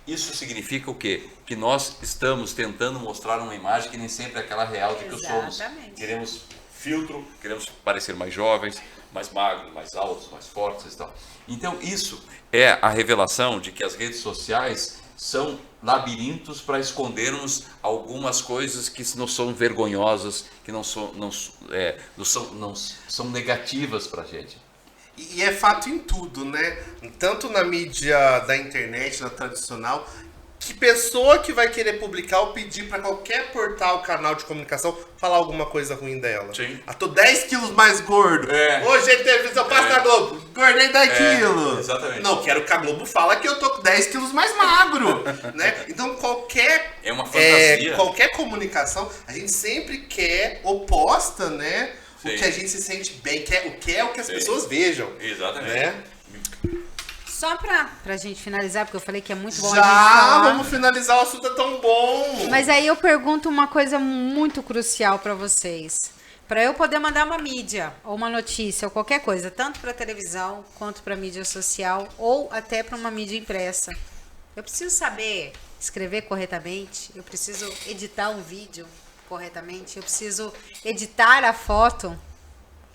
Isso significa o quê? Que nós estamos tentando mostrar uma imagem que nem sempre é aquela real de que somos. Queremos filtro, queremos parecer mais jovens, mais magros, mais altos, mais fortes e tal. Então isso é a revelação de que as redes sociais são labirintos para escondermos algumas coisas que não são vergonhosas, que não são negativas para a gente. E é fato em tudo, né? Tanto na mídia da internet, na tradicional, que pessoa que vai querer publicar ou pedir pra qualquer portal, canal de comunicação, falar alguma coisa ruim dela. Sim. Tô 10 quilos mais gordo. Hoje é televisão, passa na Globo. Engordei 10 quilos. Exatamente. Não, quero que a Globo fale que eu tô com 10 quilos mais magro. Né? Então qualquer... É uma fantasia. Qualquer comunicação, a gente sempre quer oposta, né? Sim. O que a gente se sente bem, o que as pessoas vejam. Exatamente. Né? Só pra gente finalizar, porque eu falei que é muito bom a Já, gente falar. vamos finalizar, o assunto é tão bom. Mas aí eu pergunto uma coisa muito crucial pra vocês. Para eu poder mandar uma mídia, ou uma notícia, ou qualquer coisa, tanto para televisão, quanto para mídia social, ou até para uma mídia impressa, eu preciso saber escrever corretamente, eu preciso editar um vídeo corretamente, eu preciso editar a foto.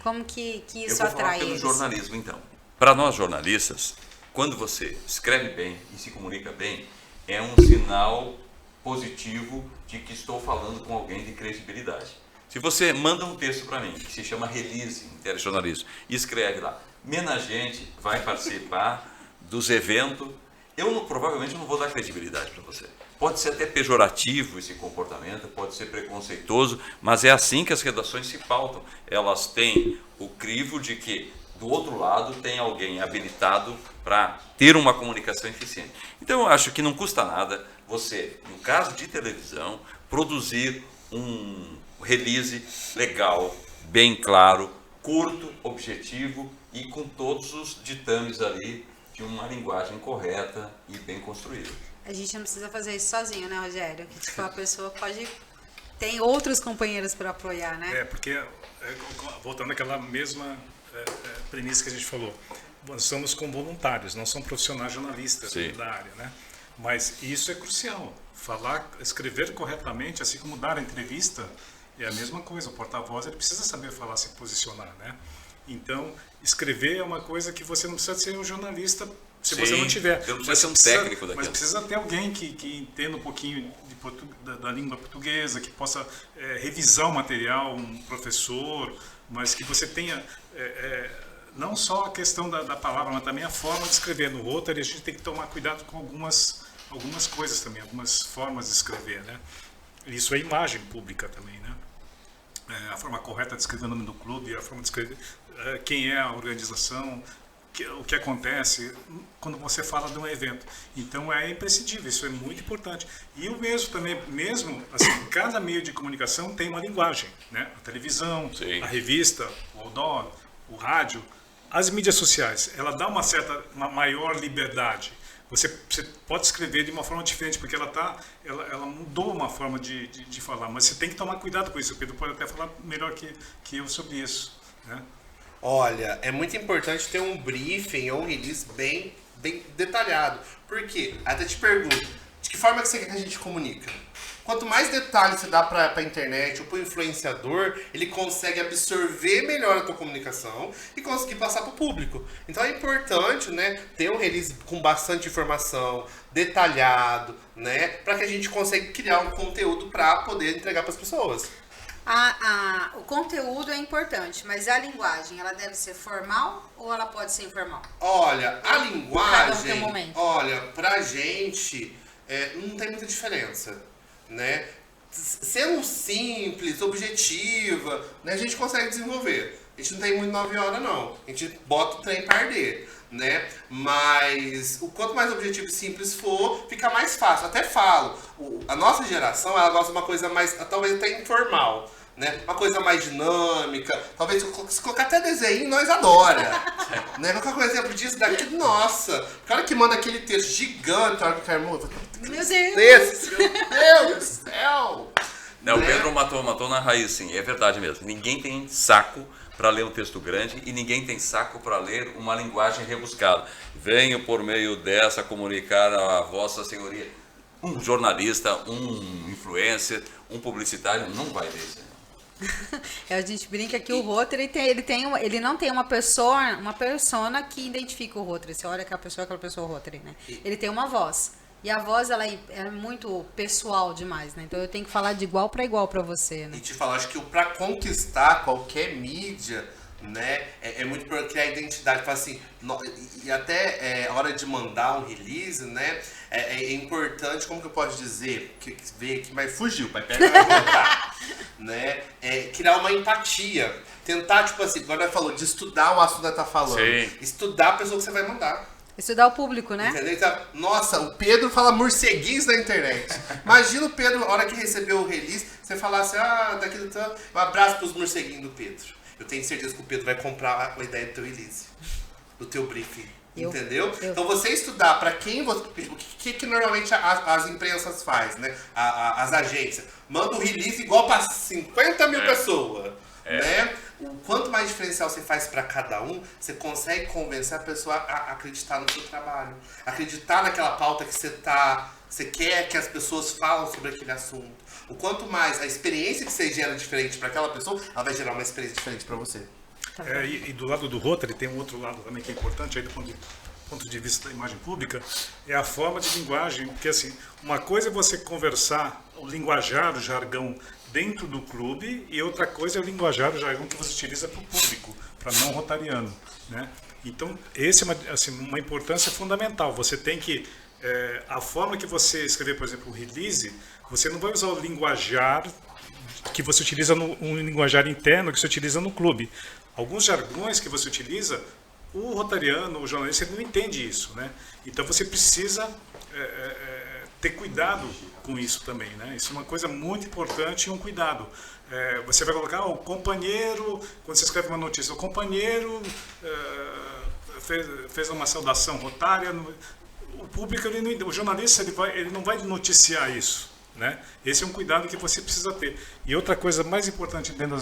Como que isso atrai pelo eles? jornalismo, então. Para nós jornalistas, quando você escreve bem e se comunica bem, é um sinal positivo de que estou falando com alguém de credibilidade. Se você manda um texto para mim, que se chama Release em telejornalismo, e escreve lá, menos gente vai participar dos eventos, provavelmente não vou dar credibilidade para você. Pode ser até pejorativo esse comportamento, pode ser preconceituoso, mas é assim que as redações se pautam. Elas têm o crivo de que do outro lado tem alguém habilitado para ter uma comunicação eficiente. Então eu acho que não custa nada você, no caso de televisão, produzir um release legal, bem claro, curto, objetivo e com todos os ditames ali de uma linguagem correta e bem construída. A gente não precisa fazer isso sozinho, né, Rogério? Que tipo, a pessoa pode... Tem outros companheiros para apoiar, né? Porque, voltando àquela mesma premissa que a gente falou, nós estamos com voluntários, não são profissionais jornalistas da área, né? Mas isso é crucial. Escrever corretamente, assim como dar a entrevista, é a mesma coisa. O porta-voz ele precisa saber falar, se posicionar, né? Então, escrever é uma coisa que você não precisa ser um jornalista se você não tiver. Você não precisa ser um técnico daquilo. Mas precisa ter alguém que entenda um pouquinho da língua portuguesa, que possa revisar o material, um professor, mas que você tenha não só a questão da palavra, mas também a forma de escrever. No Rotary a gente tem que tomar cuidado com algumas coisas também, algumas formas de escrever, né? Isso é imagem pública também, né? A forma correta de escrever o nome do clube, a forma de escrever quem é a organização, o que acontece quando você fala de um evento. Então é imprescindível, isso é muito importante. E o mesmo também, assim, cada meio de comunicação tem uma linguagem, né? A televisão, a revista, o outdoor, o rádio, as mídias sociais, ela dá uma maior liberdade. Você pode escrever de uma forma diferente, porque ela mudou uma forma de falar, mas você tem que tomar cuidado com isso. O Pedro pode até falar melhor que eu sobre isso, né? Olha, é muito importante ter um briefing ou um release bem detalhado. Por quê? Até te pergunto, de que forma que você quer que a gente comunica? Quanto mais detalhes você dá para a internet ou para o influenciador, ele consegue absorver melhor a tua comunicação e conseguir passar para o público. Então é importante, né, ter um release com bastante informação, detalhado, né, para que a gente consiga criar um conteúdo para poder entregar para as pessoas. O conteúdo é importante, mas a linguagem, ela deve ser formal ou ela pode ser informal? Olha, a linguagem, pra gente, não tem muita diferença, né? Sendo simples, objetiva, né, a gente consegue desenvolver. A gente não tem muito 9 horas, não. A gente bota o trem pra arder, né? Mas o quanto mais objetivo e simples for, fica mais fácil. Até falo, a nossa geração, ela gosta de uma coisa mais, talvez até informal, né? Uma coisa mais dinâmica. Talvez se colocar até desenho, nós adora. Né? Qualquer coisa, exemplo disso daqui, nossa. O cara que manda aquele texto gigante, olha que meu Deus! Meu Deus do céu! Não, o Pedro matou na raiz, sim. É verdade mesmo. Ninguém tem saco para ler um texto grande e ninguém tem saco para ler uma linguagem rebuscada. Venho por meio dessa comunicar a vossa senhoria. Um jornalista, um influencer, um publicitário não vai ler isso. A gente brinca que o Rotary ele não tem uma persona que identifica o Rotary. Você olha aquela pessoa Rotary, né? Ele tem uma voz. E a voz, ela é muito pessoal demais, né? Então eu tenho que falar de igual para igual para você, né? E te falar, acho que para conquistar qualquer mídia, né, é muito para criar identidade. Fala assim, e até a hora de mandar um release, né, é importante, como que eu posso dizer, que veio aqui, mas fugiu, vai pegar e vai voltar, né, criar uma empatia, tentar, tipo assim, agora ela falou de estudar o assunto que ela tá falando, estudar a pessoa que você vai mandar. Estudar o público, né? Entendeu? Então, nossa, o Pedro fala morceguinhos na internet. Imagina o Pedro, na hora que recebeu o release, você falar assim, daqui do tanto, um abraço pros morceguinhos do Pedro. Eu tenho certeza que o Pedro vai comprar a ideia do teu release, do teu briefing. Entendeu? Então você estudar para quem você... O que normalmente as imprensas faz, né? As agências. Manda o release igual para 50 mil pessoas. Né? O quanto mais diferencial você faz para cada um, você consegue convencer a pessoa a acreditar no seu trabalho, acreditar naquela pauta que você quer que as pessoas falam sobre aquele assunto. O quanto mais a experiência que você gera diferente para aquela pessoa, ela vai gerar uma experiência diferente para você. E do lado do Rotary tem um outro lado também que é importante aí do ponto de vista da imagem pública, é a forma de linguagem, porque assim, uma coisa é você conversar, linguajar o jargão dentro do clube, e outra coisa é o linguajar, o jargão que você utiliza para o público, para não rotariano, né? Então, essa é uma importância fundamental. Você tem que, a forma que você escrever, por exemplo, o release, você não vai usar o linguajar que você utiliza um linguajar interno que você utiliza no clube. Alguns jargões que você utiliza, o rotariano, o jornalista, ele não entende isso, né? Então, você precisa ter cuidado com isso também, né? Isso é uma coisa muito importante e um cuidado. Você vai colocar o companheiro, quando você escreve uma notícia, o companheiro fez uma saudação rotária. O público, o jornalista, ele não vai noticiar isso, né? Esse é um cuidado que você precisa ter. E outra coisa mais importante dentro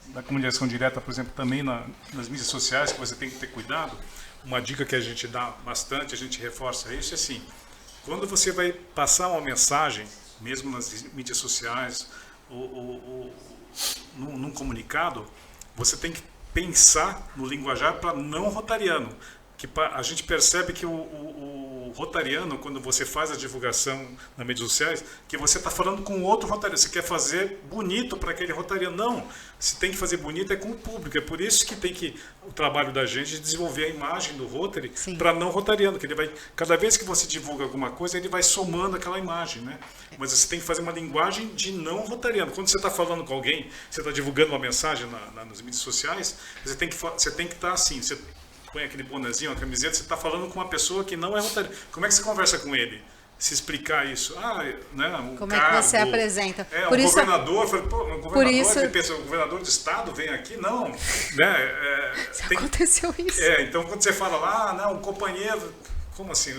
da comunicação direta, por exemplo, também nas mídias sociais, que você tem que ter cuidado, uma dica que a gente dá bastante, a gente reforça isso, é assim, quando você vai passar uma mensagem, mesmo nas mídias sociais, ou num comunicado, você tem que pensar no linguajar para não rotariano. Que a gente percebe que o rotariano, quando você faz a divulgação nas mídias sociais, que você está falando com outro rotariano. Você quer fazer bonito para aquele rotariano. Não, você tem que fazer bonito com o público. É por isso que tem que o trabalho da gente de desenvolver a imagem do Rotary para não rotariano. Que ele vai, cada vez que você divulga alguma coisa, ele vai somando aquela imagem, né? Mas você tem que fazer uma linguagem de não rotariano. Quando você está falando com alguém, você está divulgando uma mensagem nas mídias sociais, você tem que estar assim. Você põe aquele bonezinho, a camiseta, você está falando com uma pessoa que não é rotariano. Como é que você conversa com ele? Se explicar isso. Né, como é que você apresenta? Por isso, governador, ele pensa, o governador de estado vem aqui? Não. Né, aconteceu isso. Então, quando você fala lá, um companheiro, como assim?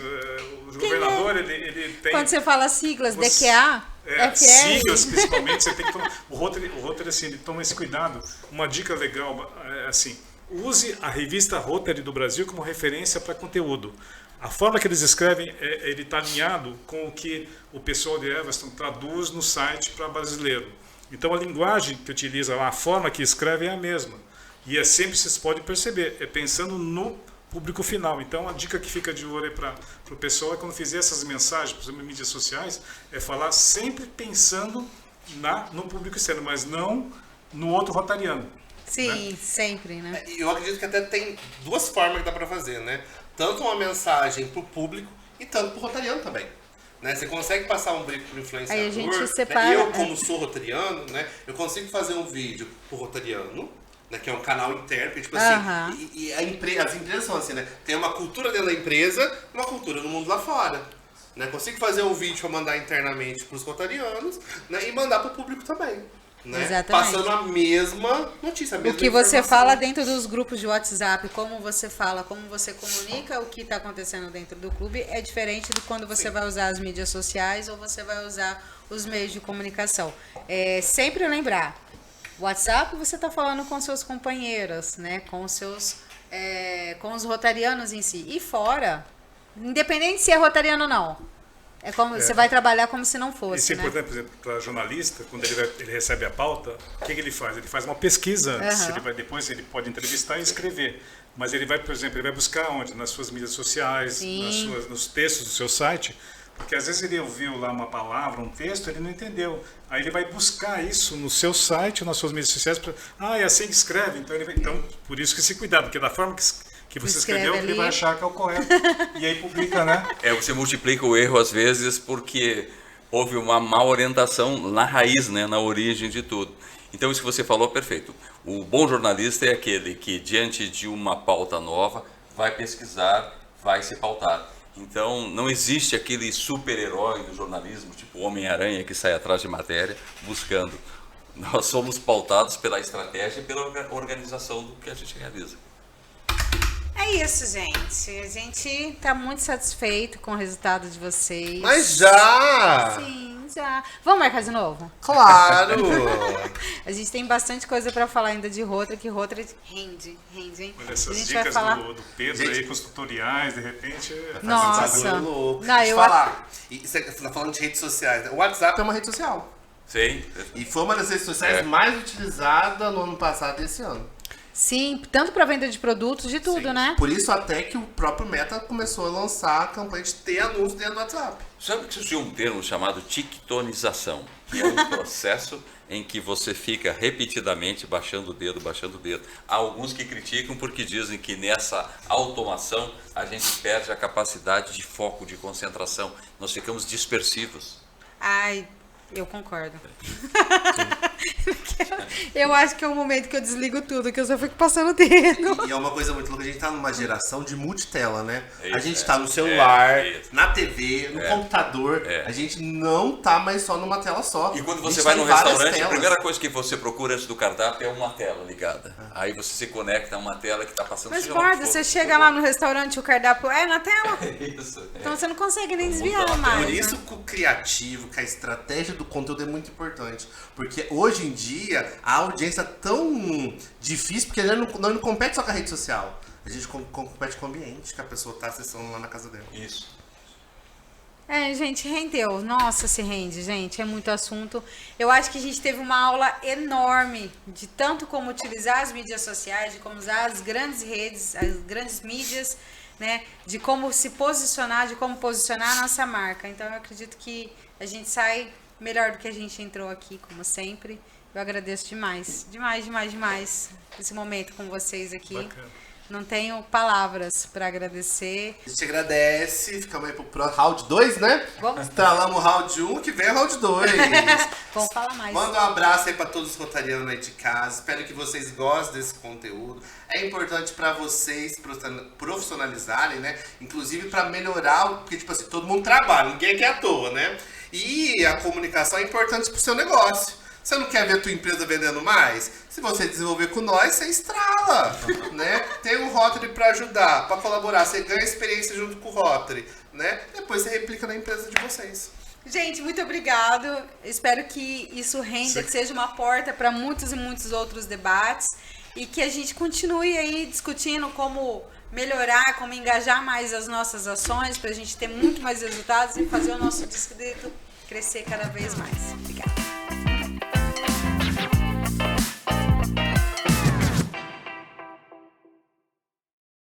O governador, ele tem... Quando você fala siglas, DQA, FS... Siglas, principalmente, você tem que tomar... O Rotary, assim, ele toma esse cuidado. Uma dica legal, assim... Use a revista Rotary do Brasil como referência para conteúdo. A forma que eles escrevem, ele está alinhado com o que o pessoal de Evanston traduz no site para brasileiro. Então, a linguagem que utiliza lá, a forma que escreve é a mesma. E sempre, vocês podem perceber, pensando no público final. Então, a dica que fica de olho para o pessoal é quando fizer essas mensagens, por exemplo, em mídias sociais, é falar sempre pensando no público externo, mas não no outro rotariano. Sim, né? Sempre, né? Eu acredito que até tem duas formas que dá para fazer, né? Tanto uma mensagem para o público e tanto para o rotariano também. Né? Você consegue passar um brief para o influenciador. Aí a gente separa, né? Eu, como sou rotariano, né? Eu consigo fazer um vídeo para o rotariano, né? Que é um canal interno, que, tipo assim, e as empresas são assim, né? Tem uma cultura dentro da empresa, uma cultura no mundo lá fora. Né? Consigo fazer um vídeo para mandar internamente para os rotarianos, né? E mandar para o público também. Né? Exatamente. Passando a mesma notícia, a mesma o que você fala dentro dos grupos de WhatsApp, como você fala, como você comunica o que está acontecendo dentro do clube, é diferente de quando você vai usar as mídias sociais ou você vai usar os meios de comunicação. Sempre lembrar, WhatsApp você está falando com seus companheiros, né? Com os rotarianos em si. E fora, independente se é rotariano ou não. Você vai trabalhar como se não fosse. Isso é importante, por exemplo, para jornalista, quando ele recebe a pauta, o que ele faz? Ele faz uma pesquisa antes, depois ele pode entrevistar e escrever. Mas ele vai, por exemplo, ele vai buscar onde? Nas suas mídias sociais, nos textos do seu site, porque às vezes ele ouviu lá uma palavra, um texto, ele não entendeu. Aí ele vai buscar isso no seu site, nas suas mídias sociais, é assim que escreve. Então, por isso que se cuidar, porque da forma que você escreveu, ele vai achar que é o correto. E aí publica, né? Você multiplica o erro às vezes porque houve uma má orientação na raiz, né? Na origem de tudo. Então isso que você falou, perfeito. O bom jornalista é aquele que, diante de uma pauta nova, vai pesquisar, vai se pautar. Então não existe aquele super-herói do jornalismo, tipo Homem-Aranha, que sai atrás de matéria buscando. Nós somos pautados pela estratégia e pela organização do que a gente realiza. É isso, gente. A gente está muito satisfeito com o resultado de vocês. Mas já! Sim, já. Vamos marcar de novo? Claro! A gente tem bastante coisa para falar ainda de Rotary, que Rotary rende, hein? Olha, essas a gente dicas vai falar... do Pedro aí com os tutoriais, de repente... Nossa! Louco. Não, Deixa eu falar. E você está falando de redes sociais. O WhatsApp é uma rede social. Sim. E foi uma das redes sociais mais utilizadas no ano passado e esse ano. Sim, tanto para venda de produtos, de tudo, né? Por isso até que o próprio Meta começou a lançar a campanha de ter anúncio dentro do WhatsApp. Sabe que surgiu um termo chamado tictonização, que é um processo em que você fica repetidamente baixando o dedo. Há alguns que criticam porque dizem que nessa automação a gente perde a capacidade de foco, de concentração. Nós ficamos dispersivos. Ai, Eu concordo. Eu acho que é um momento que eu desligo tudo, que eu só fico passando o dedo. E é uma coisa muito louca, a gente tá numa geração de multitela, né? Isso, a gente tá no celular, isso. na TV, no computador, a gente não tá mais só numa tela só. E quando A você gente vai tem num várias restaurante, a telas. primeira coisa que você procura antes do cardápio é uma tela ligada. Aí você se conecta a uma tela que está passando... Mas seja lá o que guarda, for. você chega lá no restaurante e o cardápio é na tela. Isso. Então você não consegue nem Muda desviar a mais. Por né? isso que o criativo, que a estratégia do conteúdo é muito importante. Porque hoje em dia a audiência é tão difícil, porque não compete só com a rede social. A gente compete com o ambiente que a pessoa está acessando lá na casa dela. Isso. É, gente, rendeu. Nossa, se rende, gente. É muito assunto. Eu acho que a gente teve uma aula enorme de tanto como utilizar as mídias sociais, de como usar as grandes redes, as grandes mídias, né? De como se posicionar, de como posicionar a nossa marca. Então, eu acredito que a gente sai melhor do que a gente entrou aqui, como sempre. Eu agradeço demais. Demais, demais, demais esse momento com vocês aqui. Bacana. Não tenho palavras para agradecer. A gente agradece, ficamos aí pro round 2, né? Vamos. Estralamos o round 1, que vem o round 2. Vamos falar mais. Manda um abraço aí pra todos os rotarianos aí de casa. Espero que vocês gostem desse conteúdo. É importante pra vocês profissionalizarem, né? Inclusive pra melhorar, porque tipo assim, todo mundo trabalha, ninguém quer à toa, né? E a comunicação é importante pro seu negócio. Você não quer ver a tua empresa vendendo mais? Se você desenvolver com nós, você estrala, né? Tem o Rotary para ajudar, para colaborar. Você ganha experiência junto com o Rotary, né? Depois você replica na empresa de vocês. Gente, muito obrigado. Espero que isso renda, que seja uma porta para muitos e muitos outros debates e que a gente continue aí discutindo como melhorar, como engajar mais as nossas ações para a gente ter muito mais resultados e fazer o nosso distrito crescer cada vez mais. Obrigada.